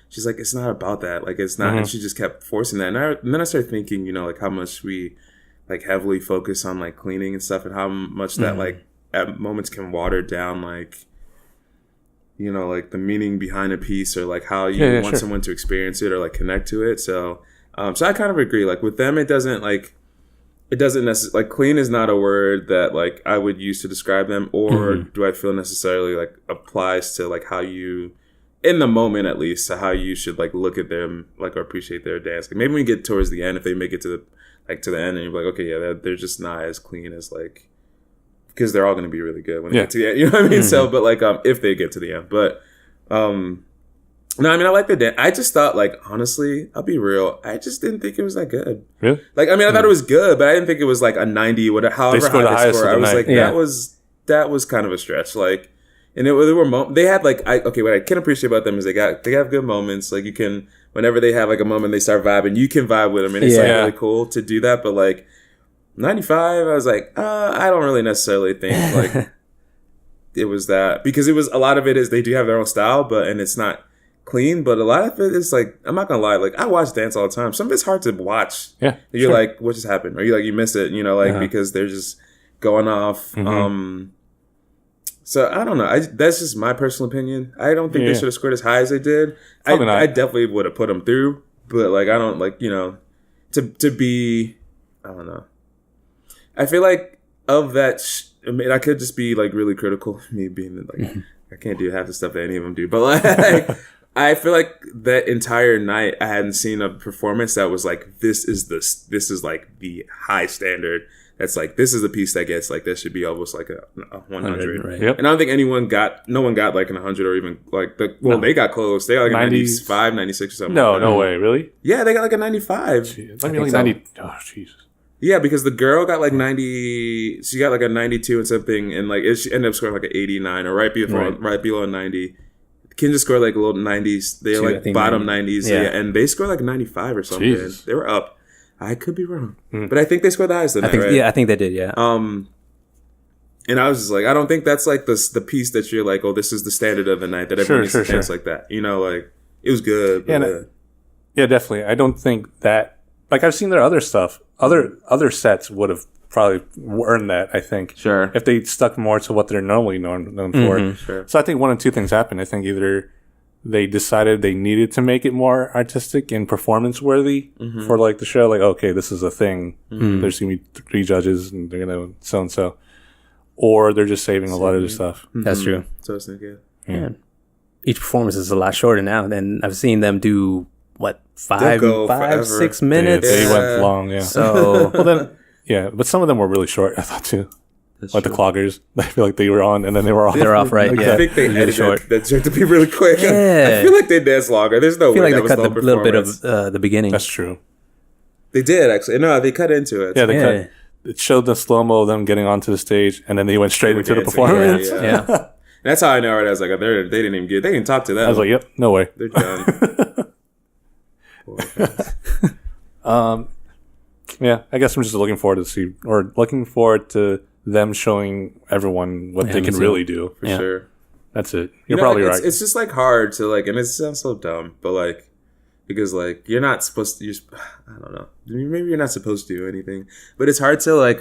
C: She's like, it's not about that. Like, it's not. And she just kept forcing that. And then I started thinking, you know, like how much we like heavily focus on like cleaning and stuff, and how much that like at moments can water down like, you know, like the meaning behind a piece or like how you want someone to experience it or like connect to it. So I kind of agree. Like with them, it doesn't necessarily, like clean is not a word that like I would use to describe them, or do I feel necessarily like applies to like how you, in the moment at least, to how you should like look at them, like or appreciate their dance. Like maybe when you get towards the end, if they make it to the end, and you're like, okay, yeah, they're just not as clean as like, because they're all going to be really good when they get to the end. You know what I mean? So, but like if they get to the end, but no, I mean, I like the dance. I just thought, like, honestly, I'll be real. I just didn't think it was that good.
A: Really?
C: Like, I mean, I thought it was good, but I didn't think it was like a 90, whatever, however high they score. I was like, that was kind of a stretch. Like, and there were they had like, what I can appreciate about them is they have good moments. Like, you can, whenever they have like a moment, they start vibing, you can vibe with them, and it's like really cool to do that. But like 95, I was like, I don't really necessarily think like it was that, because it was a lot of it is they do have their own style, and it's not clean, but a lot of it is like, I'm not gonna lie, like I watch dance all the time. Some of it's hard to watch. Yeah, you're like, what just happened? Or you miss it, you know, like because they're just going off. So I don't know. That's just my personal opinion. I don't think they should have scored as high as they did. I definitely would have put them through, but like I don't like, you know, to be, I don't know. I feel like of that. I mean, I could just be like really critical. Me being like, I can't do half the stuff that any of them do, but like. I feel like that entire night I hadn't seen a performance that was like, this is like the high standard. That's like, this is the piece that gets like, this should be almost like a 100.
B: Right.
C: Yep. And I don't think no one got like an 100 or even like they got close. They got like 95, 96 or something.
A: No way. Really?
C: Yeah. They got like a 95.
A: Let me like 90. Oh, Jesus.
C: Yeah. Because the girl got like 90, she got like a 92 and something. And like, she ended up scoring like an 89 or right below 90. Kinjaz scored like a little 90s. They were like bottom 90s. Yeah. And they scored like 95 or something. Jesus. They were up. I could be wrong. But I think they scored the highest that night, right?
B: Yeah, I think they did, yeah.
C: And I was just like, I don't think that's like the piece that you're like, oh, this is the standard of the night that everyone needs to dance like that. You know, like, it was good.
A: Yeah, Yeah, definitely. I don't think that, like, I've seen their other stuff. Other sets would have probably earned that, I think.
C: Sure.
A: If they stuck more to what they're normally known for.
C: Sure.
A: So I think one of two things happened. I think either they decided they needed to make it more artistic and performance worthy for, like, the show. Like, okay, this is a thing. There's going to be 3 judges and they're going to so-and-so. Or they're just saving a lot of the stuff.
B: That's true.
C: So it's not good.
B: Yeah. Each performance is a lot shorter now. And I've seen them do, what, 5,
C: forever.
B: 6 minutes?
A: They went long, yeah.
B: So,
A: Well, then, yeah, but some of them were really short, I thought, too. Like the cloggers. I feel like they were on and then they were off.
B: they're off, right?
C: I think they edited that joke to be really quick.
B: Yeah.
C: I feel like they danced longer. There's no
B: I feel
C: way
B: like
C: that
B: they
C: was
B: cut
C: no
B: a little bit of
C: performance.
B: the beginning.
A: That's true.
C: They did, actually. No, they cut into it.
A: Yeah, they cut. It showed the slow-mo of them getting onto the stage and then they went straight into the
C: dancing,
A: performance.
C: yeah.
B: Yeah.
C: That's how I know it. I was like, they didn't talk to them.
A: I was like, yep, no way.
C: They're done.
A: Yeah, I guess I'm just looking forward to them showing everyone what they can really do.
C: For sure.
A: That's it. You're probably
C: like,
A: right.
C: It's just like hard to like, and it sounds so dumb, but like, because like you're not supposed to. I don't know. Maybe you're not supposed to do anything, but it's hard to like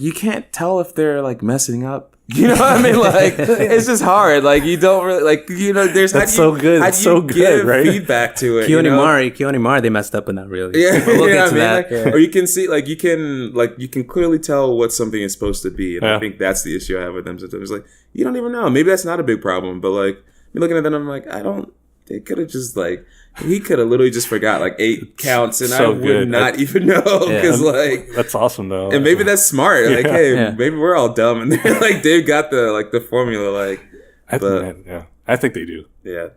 C: you can't tell if they're like messing up. You know what I mean? Like it's just hard. Like you don't really like there's
A: That's so good. It's so good, right?
C: Feedback to it.
B: Keone Mari, they messed up, but not really.
C: Yeah,
B: We'll get to
C: that.
B: that.
C: Or you can see you can clearly tell what something is supposed to be, and I think that's the issue I have with them sometimes. Like you don't even know. Maybe that's not a big problem, but like me looking at them, I'm like, they could have just he could have literally just forgot 8 counts, and I would not even know because
A: that's awesome though.
C: And maybe that's smart. Maybe we're all dumb, and they're they've got the formula.
A: I think they do.
C: Yeah,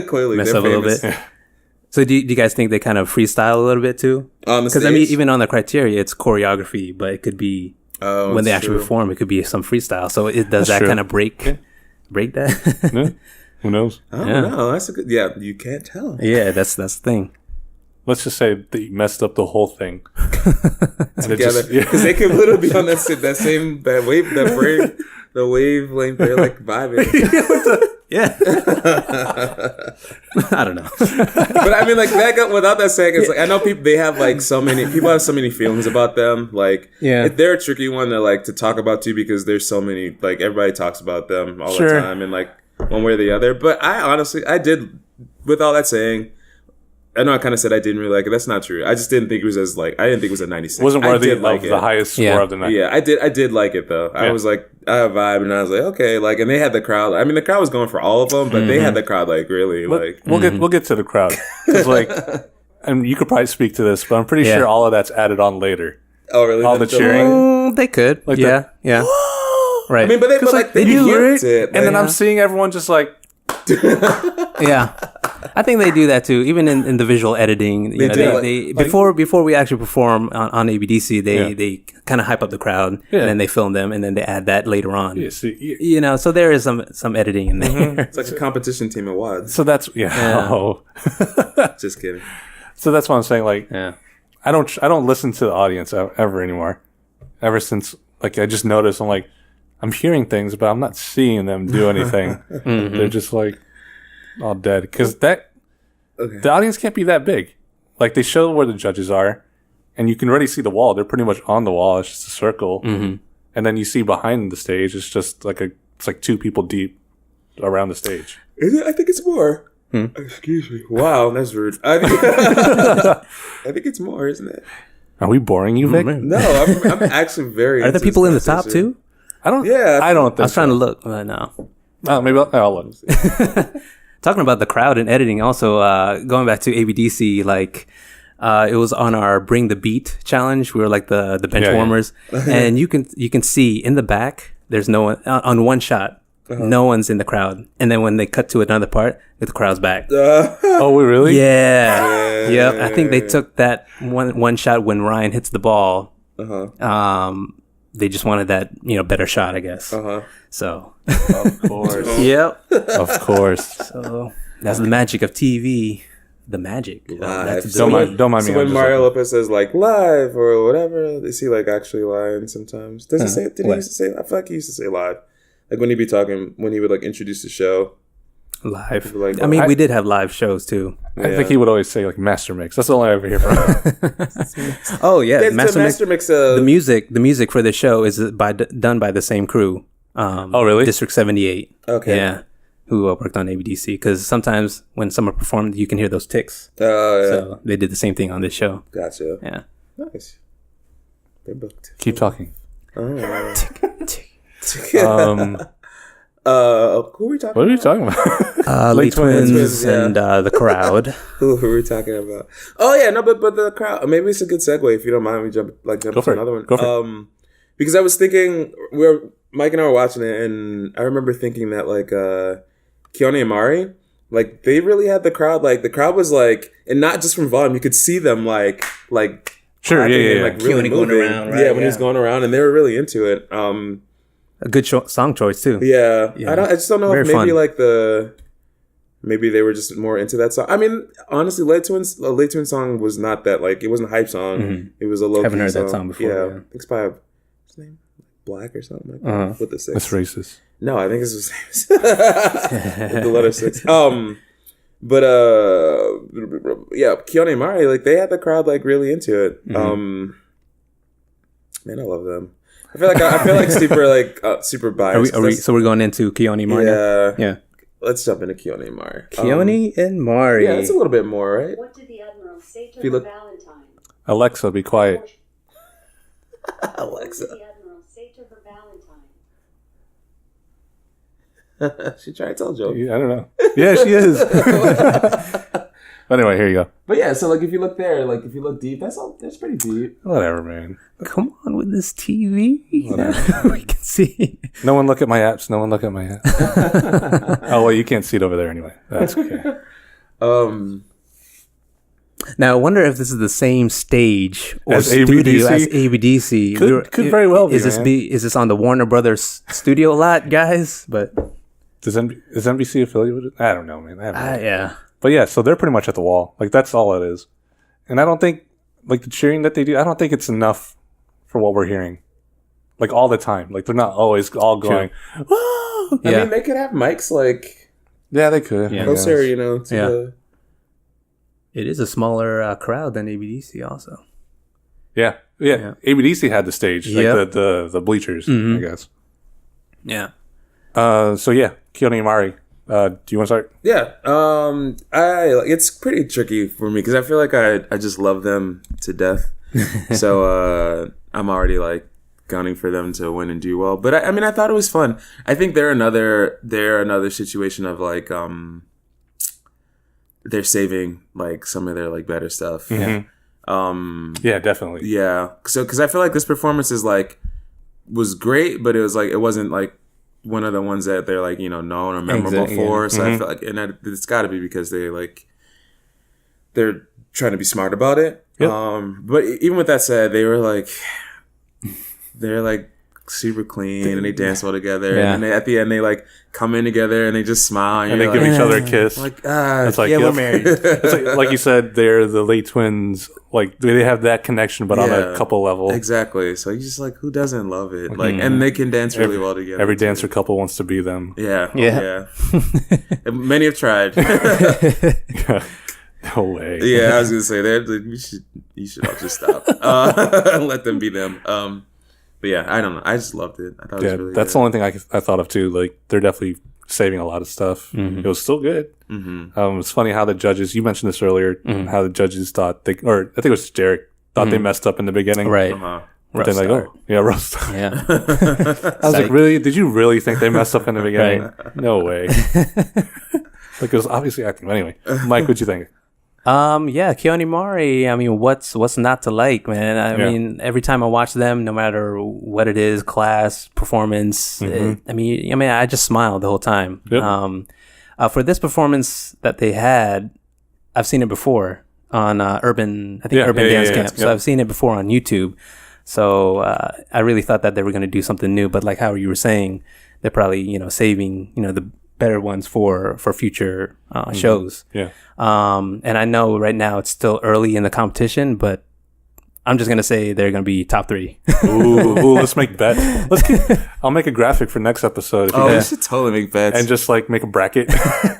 C: clearly
B: Mess
C: they're
B: up
C: famous.
B: a little bit. So do you guys think they kind of freestyle a little bit too?
C: Because
B: I mean, even on the criteria, it's choreography, but it could be when they actually perform, it could be some freestyle. So does that kind of break that?
A: Yeah. Who knows?
C: I don't know. That's a good. Yeah, you can't tell.
B: Yeah, that's the thing.
A: Let's just say they messed up the whole thing
C: together because they could literally be on that wavelength. They're vibing.
B: Yeah. I don't know.
C: But I mean, back up without that saying, it's I know they have so many feelings about them. They're a tricky one to talk about too because there's so many everybody talks about them all the time and one way or the other. But I did, with all that saying, I know I kind of said I didn't really like it. That's not true. I just didn't think it was I didn't think it was a 96.
A: It wasn't worthy of the highest score of the night.
C: Yeah, I did like it though. Yeah. I was I vibe and I was okay, and they had the crowd. I mean, the crowd was going for all of them, but they had the crowd really
A: We'll get to the crowd because and you could probably speak to this, but I'm pretty sure all of that's added on later.
C: Oh really?
A: All the cheering.
B: They could. Yeah. Right.
C: I mean, but they do it.
A: And then I'm seeing everyone just
B: yeah. I think they do that too, even in the visual editing. They before we actually perform on ABDC, they kind of hype up the crowd, and then they film them, and then they add that later on.
A: Yeah,
B: so there is some editing in there.
C: It's like a competition team at WADS.
A: So that's Oh.
C: Just kidding.
A: So that's what I'm saying. I don't listen to the audience ever anymore. Ever since I just noticed I'm hearing things, but I'm not seeing them do anything. They're just all dead because the audience can't be that big. They show where the judges are, and you can already see the wall. They're pretty much on the wall. It's just a circle, and then you see behind the stage. It's just it's 2 people deep around the stage.
C: Is it? I think it's more. Excuse me. Wow, that's rude. I think it's more, isn't it?
A: Are we boring you, Vic?
C: No, I'm actually very.
B: Are there people in the top too?
A: I don't.
C: Yeah,
A: I don't think.
B: I was trying to look. No.
A: Oh, maybe I'll look.
B: Talking about the crowd and editing, also going back to ABDC, it was on our Bring the Beat challenge. We were the bench warmers, and you can see in the back. There's no one on one shot. No one's in the crowd, and then when they cut to another part, the crowd's back.
A: Oh, we really?
B: Yeah. Yep. I think they took that one shot when Ryan hits the ball. They just wanted that better shot, I guess. So.
A: Of course.
B: Yep.
A: Of course.
B: So that's the magic of TV. The magic.
A: Don't mind me.
C: So when Mario Lopez says live or whatever, is he actually lying sometimes? Does he say? Did he used to say? I feel like he used to say live. When he'd be talking, when he would introduce the show.
B: Live.
C: Like,
B: I mean, we did have live shows too.
A: I think he would always say like master mix. That's all I ever hear from him.
B: Oh yeah,
C: It's
B: master
C: the
B: mix.
C: master mix.
B: The music for the show is done by the same crew.
A: Oh really?
B: District 78.
C: Okay.
B: Yeah, who worked on ABDC, because sometimes when someone performed, you can hear those ticks.
C: Yeah.
B: So they did the same thing on this show.
C: Gotcha.
B: Yeah.
C: Nice. They're booked.
A: Keep talking.
C: Oh. Who are we talking
A: What are you talking about?
B: Late Twins
C: yeah.
B: and the crowd.
C: Who are we talking about? Oh yeah, no, but the crowd. Maybe it's a good segue if you don't mind. We jump
A: Go
C: to
A: for
C: another
A: it.
C: one.
A: Go for it.
C: Because I was thinking, Mike and I were watching it, and I remember thinking that like Keone and Mari, like they really had the crowd. Like the crowd was like, and not just from volume, you could see them like
A: Sure,
C: clapping
A: yeah.
C: and, like really
B: Keone going
C: moving.
B: around, right?
C: Yeah, when he was
B: Yeah.
C: going around, and they were really into it.
B: A good song choice too.
C: Yeah.
B: Yeah.
C: I just don't know
B: Very
C: if maybe
B: fun.
C: like maybe they were just more into that song. I mean, honestly, Late Twins song was not that like it wasn't a hype song.
B: Mm-hmm.
C: It was a low.
B: Haven't heard that song before,
C: Yeah,
B: yeah.
C: I think it's by what's his name, Black or something like that.
B: Uh-huh.
C: With the 6.
A: That's racist.
C: No, I think it's the same. With the letter 6. But yeah, Keone and Mari, like they had the crowd like really into it.
B: Mm-hmm.
C: Man, I love them. I feel like super biased.
B: So we're going into Keone Mari.
C: Yeah.
B: Yeah.
C: Let's jump into Keone and Mari.
B: Keone and Mari.
C: Yeah, it's a little bit more, right?
D: What did the Admiral say to
C: If you
D: her
C: look-
D: Valentine?
A: Alexa, be quiet.
D: What did
C: Alexa.
D: the Admiral say to her Valentine?
C: She tried to tell a joke.
A: I don't know. Yeah, she is. Anyway, here you go.
C: But yeah, so like if you look there, like if you look deep, that's pretty deep.
A: Whatever, man.
B: Come on with this TV. We can see.
A: No one look at my apps. No one look at my apps. Oh, well, you can't see it over there anyway. That's okay.
B: Now, I wonder if this is the same stage or
A: As
B: studio
A: ABDC?
B: as ABDC.
A: Could very well be,
B: Is
A: man.
B: is this on the Warner Brothers studio lot, guys? But
A: Is NBC affiliated with it? I don't know, man. I have no idea.
B: yeah.
A: But yeah, so they're pretty much at the wall. Like, that's all it is. And I don't think, like, the cheering that they do, I don't think it's enough for what we're hearing. Like, all the time. Like, they're not always all going, whoa!
C: I
B: Yeah.
C: mean, they could have mics like
A: Yeah, they could.
B: Yeah.
A: I
C: closer,
A: guess.
C: you know, to
B: Yeah.
C: the.
B: It is a smaller crowd than ABDC also.
A: Yeah. ABDC had the stage. Like,
B: Yep.
A: the bleachers,
B: Mhm.
A: I guess.
B: Yeah.
A: So yeah, Keone and Mari. Do you want to start?
C: Yeah, it's pretty tricky for me because I feel like I just love them to death. So I'm already like gunning for them to win and do well. But I mean, I thought it was fun. I think they're another situation of like they're saving like some of their like better stuff.
A: Yeah. Yeah, definitely.
C: Yeah. So because I feel like this performance is like was great, but it wasn't like one of the ones that they're like, you know, known or memorable
B: Exactly,
C: for.
B: yeah.
C: So I feel like, and it's got to be because they're trying to be smart about it.
A: Yep.
C: But even with that said, they're like super clean and they dance well together.
B: Yeah.
C: And then at the end, they like come in together and they just smile
A: And they
C: you're
A: give
C: like,
A: each other a kiss.
C: like
A: It's like,
B: Yeah,
A: yep.
B: we're married.
A: It's like you said, they're the late twins. Like they have that connection, but on
C: Yeah.
A: a couple level.
C: exactly. So you just like, who doesn't love it? Like, and they can dance really well together.
A: Every
C: too.
A: dancer couple wants to be them.
C: Yeah.
B: Yeah.
C: Yeah. Many have tried.
A: No way.
C: Yeah, I was gonna say that you should all just stop. Let them be them. But yeah, I don't know. I just loved it. I thought it
A: Yeah,
C: was really
A: that's
C: good.
A: the only thing I thought of too. Like they're definitely saving a lot of stuff. It was still good. It's funny how the judges. You mentioned this earlier. How the judges thought or I think it was Derek thought they messed up in the beginning.
B: Right.
A: But then like, oh yeah, roast.
B: Yeah.
A: I was like, really? Did you really think they messed up in the beginning? No way. Like it was obviously acting. But anyway, Mike, what'd you think?
B: Yeah, Keone Mari. I mean, what's not to like, man? I
A: Yeah.
B: mean, every time I watch them, no matter what it is, class, performance, I mean, I just smile the whole time.
A: Yep.
B: For this performance that they had, I've seen it before on Urban Dance Camp. So
A: Yep.
B: I've seen it before on YouTube. So I really thought that they were going to do something new. But like how you were saying, they're probably saving the better ones for future shows.
A: Yeah.
B: And I know right now it's still early in the competition, but I'm just gonna say they're gonna be top 3.
A: Ooh, let's make bets. I'll make a graphic for next episode. If you
C: Oh, we
A: guys-
C: should totally make bets.
A: and just like make a bracket.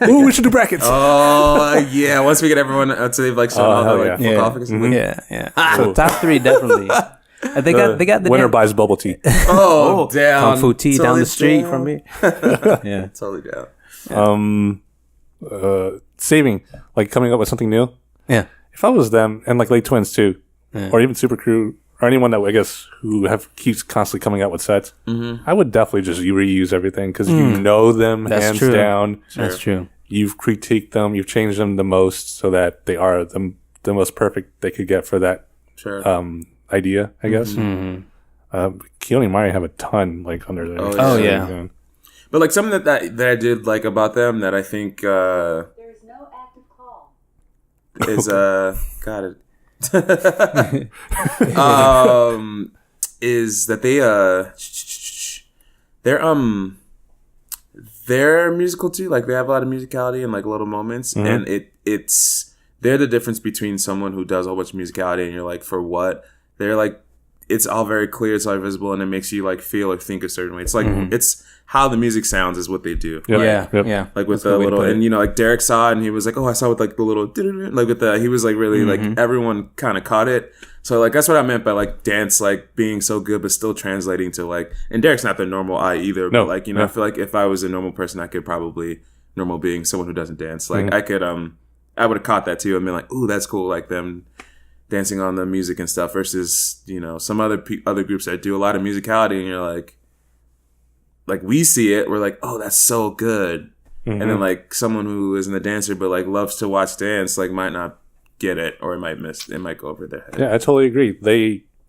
A: Ooh, we should do brackets.
C: Oh yeah! Once we get everyone until they've like shown all
A: hell
C: their like
A: yeah.
C: full coffee.
B: Yeah. So top 3 definitely. They got the
A: winner
B: dan-
A: buys bubble tea.
C: Oh, down.
B: Kung Fu tea down
C: Totally
B: the street
C: down.
B: from me. Yeah.
C: Totally down.
A: Saving, like coming up with something new.
B: Yeah.
A: If I was them, and like Late Twins too, or even Super Crew, or anyone that I guess who keeps constantly coming out with sets, I would definitely just reuse everything because you know them
B: That's
A: hands
B: true.
A: down.
B: That's true.
A: You've critiqued them, you've changed them the most so that they are the most perfect they could get for that
C: Sure.
A: idea, I guess. Keone and Mari have a ton like under their.
C: Oh,
B: yeah.
C: But like something that I did like about them that I think
D: There is no active call.
C: is got it. Is that they're musical too. Like they have a lot of musicality and like little moments, and it's they're the difference between someone who does a whole bunch of musicality and you're like, for what? They're like, it's all very clear, it's all visible, and it makes you like feel or think a certain way. It's like it's how the music sounds is what they do.
A: Yep.
B: Yeah.
A: Yep.
B: Yeah.
C: Like with
B: That's a
C: the
B: good way to
C: little,
B: put it.
C: and you know, like Derek saw it and he was like, "Oh, I saw with like the little," like with the, he was like really like everyone kind of caught it. So like that's what I meant by like dance, like being so good but still translating to like. And Derek's not the normal eye either,
A: No,
C: but like you know,
A: no.
C: I feel like if I was a normal person, I could probably normal being someone who doesn't dance. Like I could I would have caught that too and been like, "Ooh, that's cool," like them dancing on the music and stuff versus you know some other other groups that do a lot of musicality and you're like we see it, we're like, oh, that's so good. And then like someone who isn't a dancer but like loves to watch dance like might not get it or it might go over their head.
A: Yeah, I totally agree.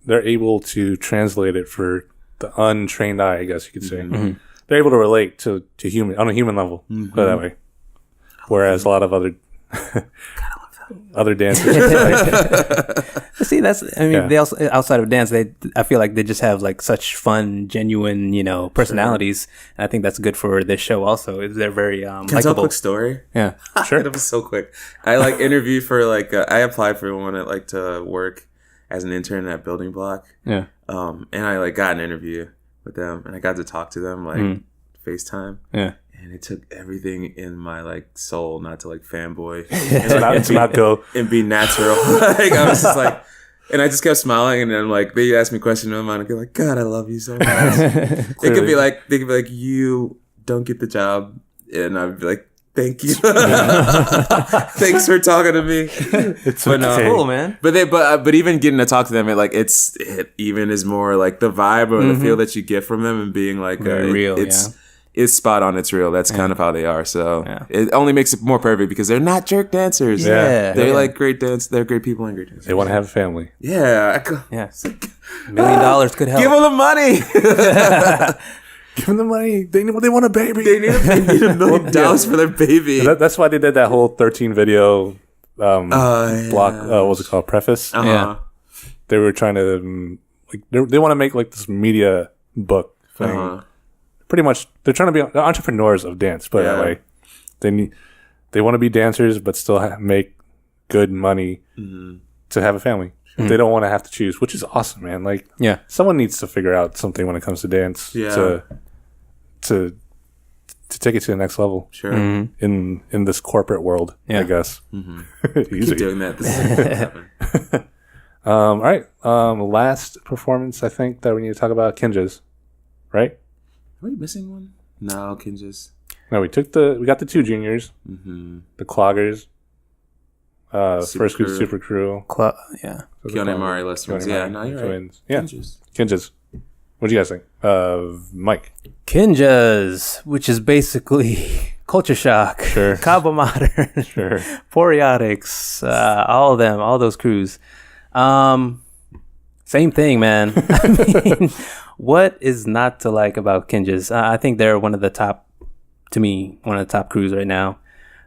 A: They're able to translate it for the untrained eye, I guess you could say. They're able to relate to human on a human level, put it that way. Whereas a lot of other other dancers,
B: See, that's. I mean,
A: Yeah.
B: they also outside of dance, I feel like they just have like such fun, genuine, personalities. And I think that's good for this show. Also, they're very
C: Can I tell a
B: likable.
C: quick story?
B: Yeah,
A: sure.
C: It was so quick. I like interviewed for like I applied for one at like to work as an intern at Building Block.
B: yeah.
C: And I like got an interview with them and I got to talk to them like FaceTime.
B: Yeah.
C: And it took everything in my like soul not to like fanboy
A: to not go.
C: and be natural. Like I was just like, and I just kept smiling. And then like they asked me questions and I'm like, God, I love you so much. They could be like, you don't get the job, and I'd be like, thank you, thanks for talking to me.
A: It's
C: But no,
A: okay.
B: Cool, man.
C: but even getting to talk to them, it even is more like the vibe or the feel that you get from them and being like
B: Very real,
C: it's spot on. It's real. That's kind of how they are. So
B: Yeah.
C: it only makes it more perfect because they're not jerk dancers.
B: Yeah.
C: They're
B: Yeah.
C: like great dance. They're great people and great dancers.
A: They want to have a family.
C: Yeah.
B: Yeah. $1 million could help.
C: Give them the money.
A: Give them the money. They want a baby.
C: they need $1 million for their baby.
A: That's why they did that whole 13 video block. What's it called? Preface.
B: Yeah.
A: They were trying to they want to make like this media book thing. Pretty much, they're trying to be they're entrepreneurs of dance. But that way, they want to be dancers, but still make good money to have a family. They don't want to have to choose, which is awesome, man. Like,
B: Yeah.
A: someone needs to figure out something when it comes to dance
C: Yeah.
A: to take it to the next level.
C: Sure.
A: In this corporate world, I
B: Yeah.
A: guess.
C: Keep
A: Easy.
C: doing that. This is what's happening.
A: All right. Last performance, I think that we need to talk about Kinjaz, right?
C: Are we missing one? No, Kinjaz.
A: No, we got the 2 juniors, the cloggers, first group
C: Crew.
A: super crew,
B: Yeah.
C: Keone Mari, Les Twins. Yeah, no, you're right.
A: Twins. Yeah,
C: Kinjaz.
A: Kinjaz. What do you guys think? Mike.
B: Kinjaz, which is basically Culture Shock,
A: Sure.
B: Cabo Modern,
A: Sure.
B: Poriotics, all of them, all those crews. Same thing, man. I mean, what is not to like about Kinjaz? I think they're one of the top crews right now.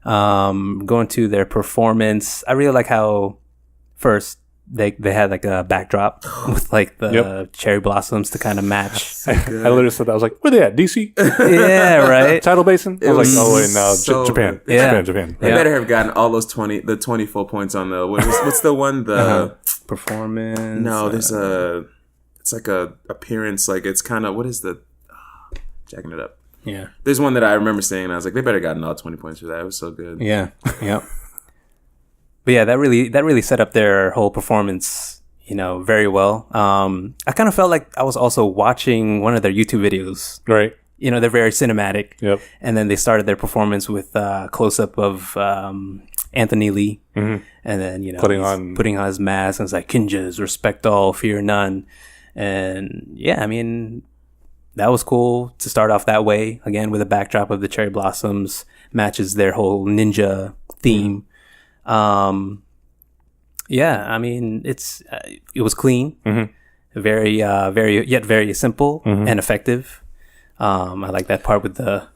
B: Going to their performance, I really like how first they had like a backdrop with like the cherry blossoms to kind of match.
A: I literally said that. I was like, where they at? DC?
B: Yeah, right.
A: Tidal Basin? I was like, oh, wait, no.
C: so
A: Japan.
C: good.
B: Yeah.
A: Japan.
C: They
B: Yeah.
C: better have gotten all those 20 full points on the what's the one, the
B: performance.
C: No, there's it's like a appearance. Like it's kind of, what is the, jacking it up.
B: Yeah.
C: There's one that I remember saying, I was like, they better gotten all 20 points for that. It was so good.
B: Yeah. Yep. But yeah, that really set up their whole performance, very well. I kind of felt like I was also watching one of their YouTube videos.
A: Right.
B: They're very cinematic.
A: Yep.
B: And then they started their performance with close up of Anthony Lee, and then putting on his mask, and it's like Kinjaz, respect all, fear none, and yeah, I mean that was cool to start off that way again with a backdrop of the cherry blossoms, matches their whole ninja theme. Yeah, I mean it was clean, very very simple and effective. I like that part with the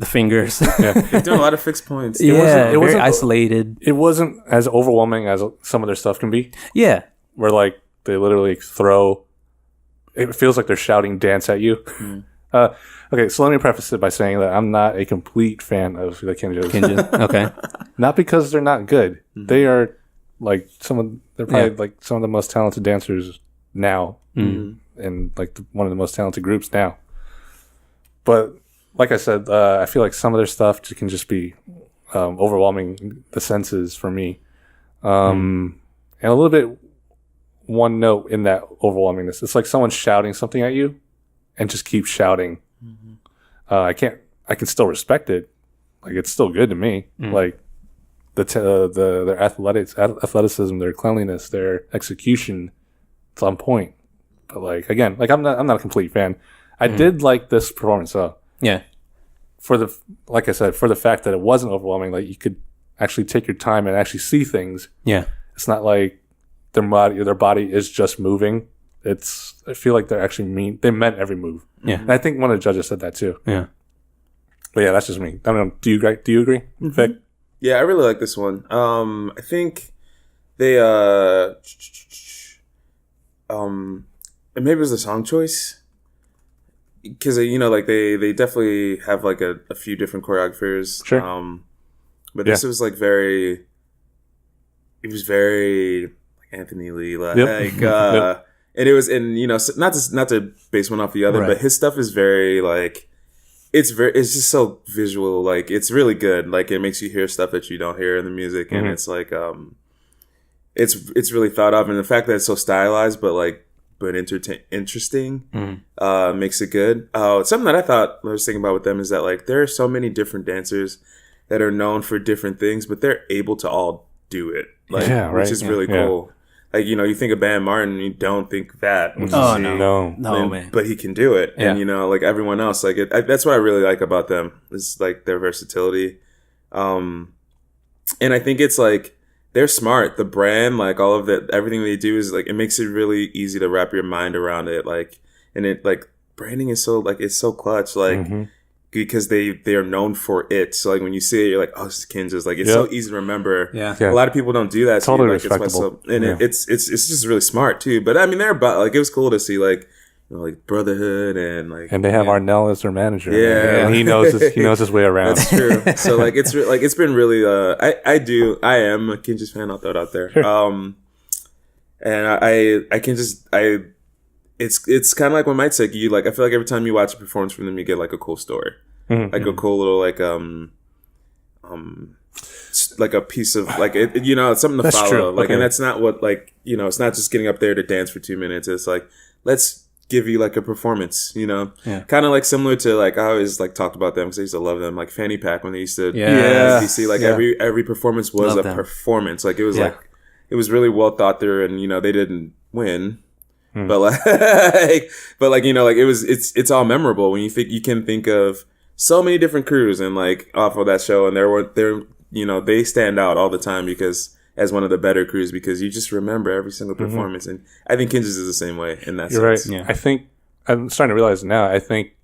B: fingers.
C: Yeah. They're doing a lot of fixed points.
B: It wasn't very isolated.
A: It wasn't as overwhelming as some of their stuff can be.
B: Yeah.
A: Where like they literally throw, it feels like they're shouting dance at you. Okay, so let me preface it by saying that I'm not a complete fan of the Kinjaz.
B: Okay.
A: Not because they're not good. They are like they're probably like some of the most talented dancers now. And like one of the most talented groups now. But like I said, I feel like some of their stuff can just be overwhelming the senses for me. And a little bit one note in that overwhelmingness. It's like someone shouting something at you and just keep shouting. I can still respect it. Like it's still good to me. Like their athleticism, their cleanliness, their execution, it's on point. But like again, like I'm not a complete fan. I did like this performance though.
B: Yeah.
A: Like I said, for the fact that it wasn't overwhelming, like you could actually take your time and actually see things.
B: Yeah.
A: It's not like their body is just moving. I feel like they meant every move.
B: Yeah.
A: And I think one of the judges said that too.
B: Yeah.
A: But yeah, that's just me. I don't know. Do you agree? Vic?
C: Yeah, I really like this one. I think they and maybe it was the song choice. Because like they definitely have like a few different choreographers.
A: Sure.
C: But this was like very. It was very like Anthony Lee, like, and it was, and not to base one off the other, but his stuff is very like, it's just so visual, like it's really good, like it makes you hear stuff that you don't hear in the music, and it's like it's really thought of, and the fact that it's so stylized, but interesting, makes it good. Something that I was thinking about with them is that like there are so many different dancers that are known for different things, but they're able to all do it, which is really cool. Like you think of Van Martin, you don't think that.
B: No, man.
C: But he can do it, and like everyone else, like that's what I really like about them is like their versatility, and I think it's like. They're smart. The brand, like all of that, everything they do is like, it makes it really easy to wrap your mind around it. Like, and it like branding is so like, it's so clutch, like, because they are known for it. So like when you see it, you're like, oh, this is Kinjaz. Like it's so easy to remember.
B: Yeah.
C: A lot of people don't do that.
A: Totally
C: respectable.
A: And
C: it's just really smart too. But I mean, they're about like, it was cool to see like, like brotherhood and like,
A: and they have Arnell as their manager.
C: Yeah.
A: And he knows his way around.
C: That's true. So like it's been really I am a Kinjaz fan. I'll throw it out there.
A: Sure.
C: And I can just it's kind of like when Mike said you like I feel like every time you watch a performance from them you get like a cool story, like a cool little like a piece of like it's something to
A: that's
C: follow.
A: True.
C: Like
A: okay.
C: and that's not what like it's not just getting up there to dance for 2 minutes. It's like let's give you like a performance, kind of like similar to like I always like talked about them because I used to love them, like Fanny Pack when they used to DC, like every performance was a performance, like it was like it was really well thought through, and they didn't win, but like it's all memorable when you can think of so many different crews and like off of that show, and they stand out all the time because. As one of the better crews, because you just remember every single performance, and I think Kinjaz is the same way in that
A: You're
C: sense.
A: right. Yeah. I think I'm starting to realize now. I think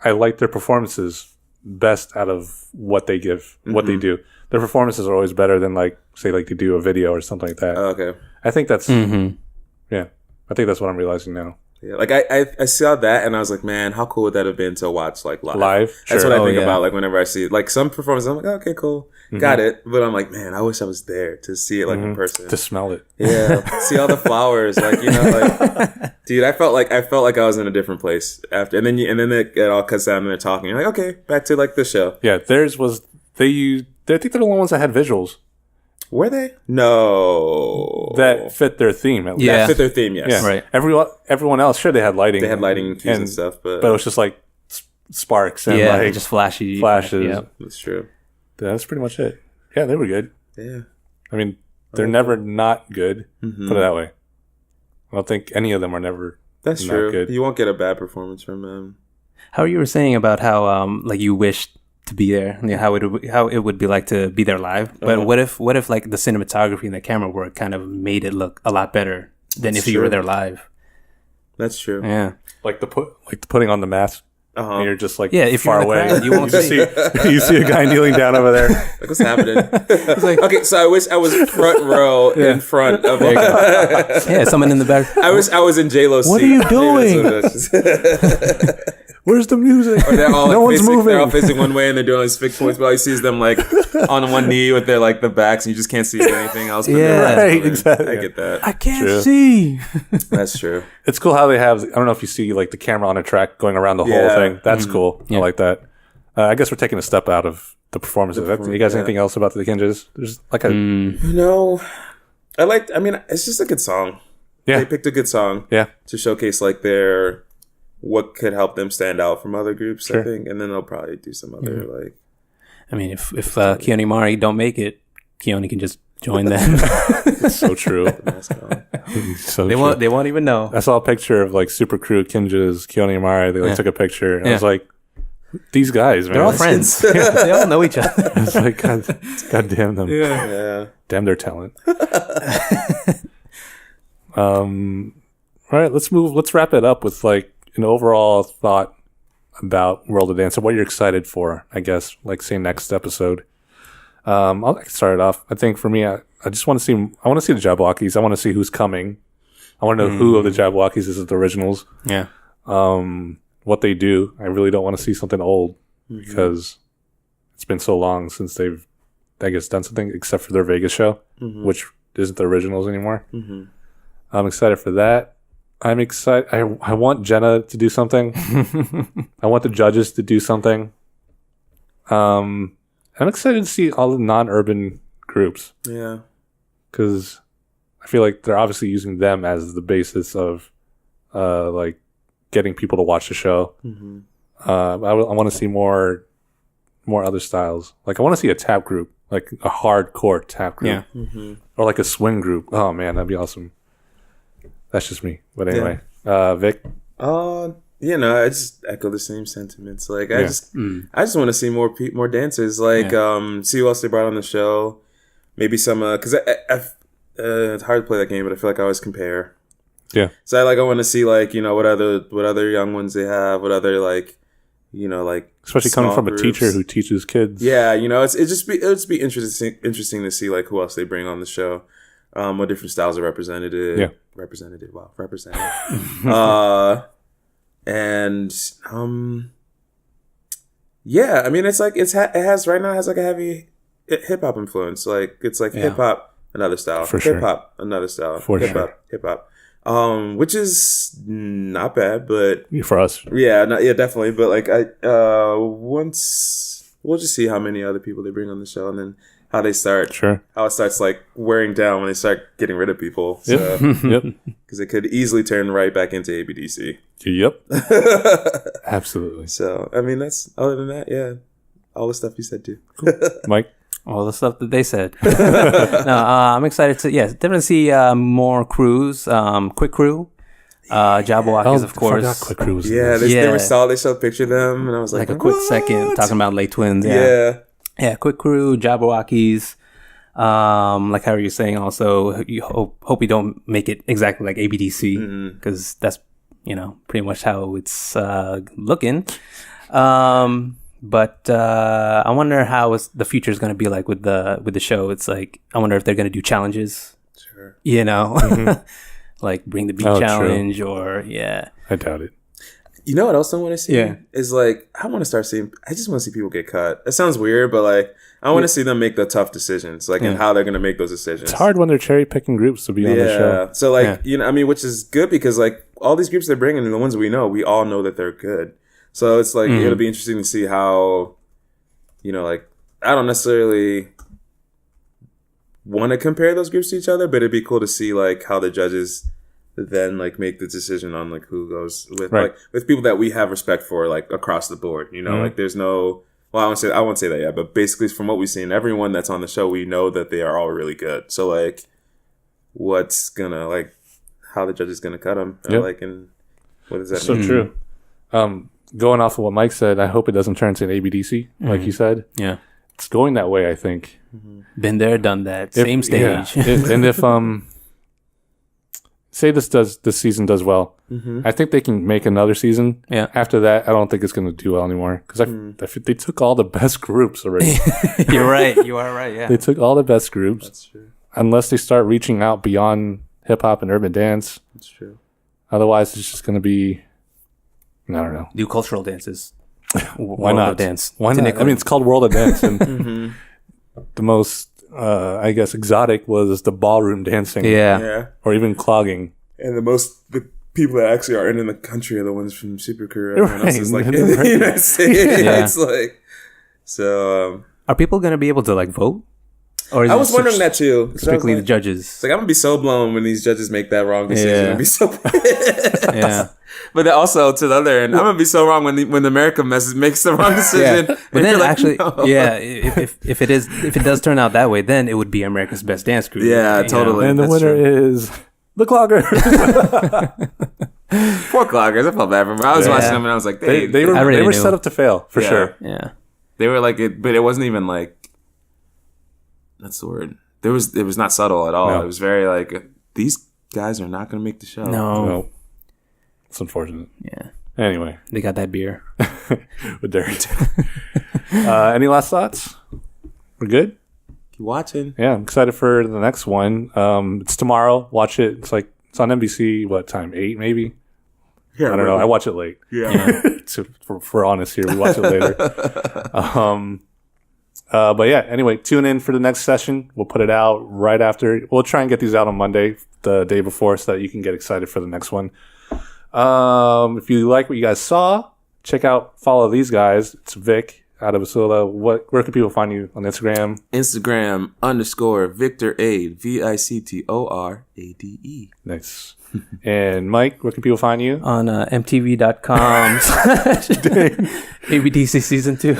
A: I like their performances best out of what they give, what they do. Their performances are always better than like say like to do a video or something like that.
C: Oh, okay.
A: I think that's I think that's what I'm realizing now.
C: Yeah, like I saw that and I was like, man, how cool would that have been to watch like live? That's
A: Sure.
C: what I think about like whenever I see it. Like some performances, I'm like, oh, okay, cool, got it. But I'm like, man, I wish I was there to see it like in person,
A: To smell it.
C: yeah, see all the flowers, like like dude, I felt like I was in a different place after, and then it all cuts down and they're talking. You're like, okay, back to like the show.
A: Yeah, theirs was I think they're the only ones that had visuals
C: Were they? No,
A: that fit their theme. At least.
B: Yeah.
C: that fit their theme. Yes,
A: Yeah.
B: Right.
A: Everyone else, sure, they had lighting.
C: They had lighting cues and stuff, but
A: it was just like sparks and
B: Yeah,
A: like
B: just flashy
A: flashes.
B: Yeah.
C: that's true.
A: That's pretty much it. Yeah, they were good.
C: Yeah,
A: I mean, they're never not good. Put it that way. I don't think any of them are never.
C: that's
A: Not
C: true.
A: good.
C: You won't get a bad performance from them.
B: How you were saying about how like you wished to be there, how it would be like to be there live. But what if like the cinematography and the camera work kind of made it look a lot better than if you were there live?
C: That's true.
B: Yeah.
A: Like the putting on the mask. And you're just like
B: If
A: far
B: you're in the
A: away.
B: crowd, you won't
A: just
B: see.
A: you see a guy kneeling down over there.
C: Like, what's happening? Okay, so I wish I was front row in front of.
B: Yeah, someone in the back.
C: I wish I was in J-Lo's seat.
A: What are you doing? Where's the music?
C: Or they're all
A: no one's moving.
C: They're all facing one way and they're doing like fixed points, but all you see is them like on one knee with their like the backs, and you just can't see anything else. But
B: Yeah.
C: they're
A: Right,
C: moving.
A: exactly.
C: I get that.
B: I can't
A: True.
B: see.
C: That's true.
A: It's cool how they have. I don't know if you see like the camera on a track going around the whole
C: Yeah.
A: thing. That's cool. I like that. I guess we're taking a step out of the performances. You guys, anything else about the Kinjaz? There's like a
C: I mean, it's just a good song.
A: yeah,
C: They picked a good song.
A: yeah,
C: To showcase like their what could help them stand out from other groups,
A: Sure.
C: I think, and then they'll probably do some other like.
B: I mean, if Keone Mari don't make it, Keone can just join them.
A: it's so true.
C: mascot.
A: So
B: they
A: true.
B: won't even know.
A: I saw a picture of like Super Crew, Kinjaz, Keone Amari. They like took a picture. And I was like, these guys, man.
B: They're all friends. They all know each other.
A: It's like, God damn them.
C: Yeah.
A: Damn their talent. All right, let's wrap it up with like an overall thought about World of Dance and what you're excited for, I guess, like say next episode. I'll start it off. I think for me, I just want to see the Jabberwockies. I want to see who's coming. I want to know who of the Jabberwockies is the originals.
B: Yeah.
A: What they do. I really don't want to see something old because it's been so long since they've, I guess, done something except for their Vegas show, which isn't the originals anymore. I'm excited for that. I'm excited. I want Jenna to do something. I want the judges to do something. I'm excited to see all the non-urban groups
C: Yeah.
A: because I feel like they're obviously using them as the basis of like getting people to watch the show. I want to see more other styles. Like I want to see a tap group, like a hardcore tap group, or like a swing group. Oh man, that'd be awesome. That's just me. But anyway, Vic.
C: I just echo the same sentiments. Like I just want to see more dancers. Like see who else they brought on the show. Maybe some because it's hard to play that game, but I feel like I always compare.
A: Yeah.
C: So I want to see like what other young ones they have, what other like
A: Especially coming
C: small
A: from
C: groups.
A: a teacher who teaches kids.
C: Yeah, it'd just be interesting to see like who else they bring on the show. What different styles are represented. Represented. I mean, it's like it has right now has like a heavy hip hop influence. Like it's like hip hop, another style.
A: For sure.
C: Hip hop, another style.
A: For
C: hip
A: sure.
C: Hip hop. Which is not bad, but
A: For us.
C: definitely. But like once we'll just see how many other people they bring on the show, and then how they start.
A: Sure.
C: How it starts like wearing down when they start getting rid of people. So,
A: Yep.
C: because it could easily turn right back into ABDC.
A: Yep. Absolutely.
C: So I mean, other than that, yeah, all the stuff you said too.
A: Mike?
B: All the stuff that they said. No, I'm excited to definitely see more crews. Quick Crew, Jabberwockies, of course.
A: I forgot Quick Crew was in
C: Yeah,
A: this.
C: they showed a picture of them, and I was like
B: Like a quick
C: "What?"
B: second talking about Late Twins.
C: Yeah.
B: Quick Crew, Jabberwockies. Like how you're saying, also you hope you don't make it exactly like ABDC because that's pretty much how it's looking. But I wonder how the future is going to be like with the show. It's like I wonder if they're going to do challenges.
C: Sure.
B: like Bring the Beat
A: Oh, true.
B: challenge or
A: I doubt it.
C: You know what else I want to see?
B: Yeah.
C: Is like I want to start seeing. I just want to see people get cut. It sounds weird, but like I want to see them make the tough decisions, like and how they're gonna make those decisions.
A: It's hard when they're cherry picking groups to be on the show.
C: So like you know, I mean, which is good because like all these groups they're bringing and the ones we all know that they're good. So it's like it'll be interesting to see how, you know, like I don't necessarily want to compare those groups to each other, but it'd be cool to see like how the judges then like make the decision on like who goes with like with people that we have respect for like across the board. You know, like there's no. Well, I won't say that yet, but basically from what we've seen, everyone that's on the show, we know that they are all really good. So like, what's gonna like how the judge is gonna cut them? Like, and what does that mean?
A: So true. Going off of what Mike said, I hope it doesn't turn into an ABDC, like you said.
B: Yeah.
A: It's going that way, I think.
B: Been there, done that. Same stage.
A: And if say this season does well, I think they can make another season.
B: Yeah.
A: After that, I don't think it's going to do well anymore because they took all the best groups already.
B: You're right. You are right. Yeah.
A: They took all the best groups.
C: That's true.
A: Unless they start reaching out beyond hip hop and urban dance.
C: That's true.
A: Otherwise, it's just going to be, I don't know.
B: Do cultural dances.
A: Why not?
B: Dance.
A: Why not? I mean, it's called World of Dance, and the most, I guess, exotic was the ballroom dancing.
C: Yeah.
A: Or even clogging.
C: And the people that actually are in the country are the ones from Super Crew. Everyone else is like in the
A: Right.
C: United States.
B: Yeah.
C: It's like so.
B: Are people going to be able to like vote? Or is
C: I
B: it
C: was wondering that too.
B: strictly the
C: It's
B: judges?
C: like I'm gonna be so blown when these judges make that wrong decision.
B: Yeah.
C: I'd be so pissed.
B: Yeah.
C: But then also to the other end, I'm gonna be so wrong when America makes the wrong decision.
B: But
C: And
B: then
C: you're like,
B: actually,
C: no.
B: if it does turn out that way, then it would be America's Best Dance Crew.
C: Yeah,
B: you know?
C: totally.
A: And the
C: That's
A: winner
C: true.
A: is the Cloggers.
C: Poor cloggers. I felt bad for them. I was
B: Yeah.
C: watching them and I was like,
A: they
C: they
A: were,
B: really
A: they were
B: knew.
A: set up to fail, for
C: Yeah.
A: sure.
B: Yeah.
C: they were like it, but it wasn't even like that's the word. It was not subtle at all.
A: No.
C: It was very like these guys are not gonna make the show.
B: No.
A: No. It's unfortunate.
B: Yeah.
A: Anyway,
B: They got that beer.
A: with Derek. Any last thoughts? We're good?
C: Keep watching.
A: Yeah, I'm excited for the next one. It's tomorrow. Watch it. It's on NBC. What time? 8 maybe?
C: Yeah,
A: I don't know. I watch it late.
C: Yeah.
A: So if we're honest here, we watch it later. But yeah, anyway, tune in for the next session. We'll put it out right after. We'll try and get these out on Monday, the day before, so that you can get excited for the next one. If you like what you guys saw, follow these guys. It's Vic, Adebusola. Where can people find you on Instagram?
C: Instagram _VictorAde VICTORADE.
A: Nice. And Mike, where can people find you?
B: On mtv.com ABDC season 2.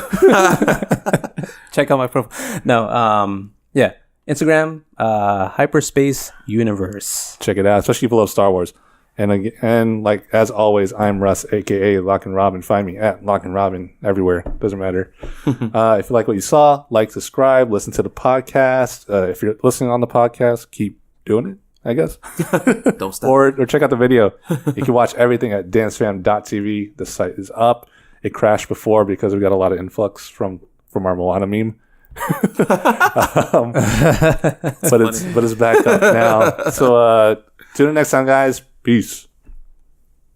B: Check out my profile. No, yeah. Instagram, Hyperspace Universe.
A: Check it out, especially if you love Star Wars. And like as always, I'm Russ, aka Lock and Robin. Find me at Lock and Robin everywhere. Doesn't matter. If you like what you saw, like, subscribe, listen to the podcast. If you're listening on the podcast, keep doing it, I guess.
C: Don't stop.
A: or check out the video. You can watch everything at dancefam.tv. The site is up. It crashed before because we got a lot of influx from our Moana meme. But it's back up now. So tune in next time, guys. Peace.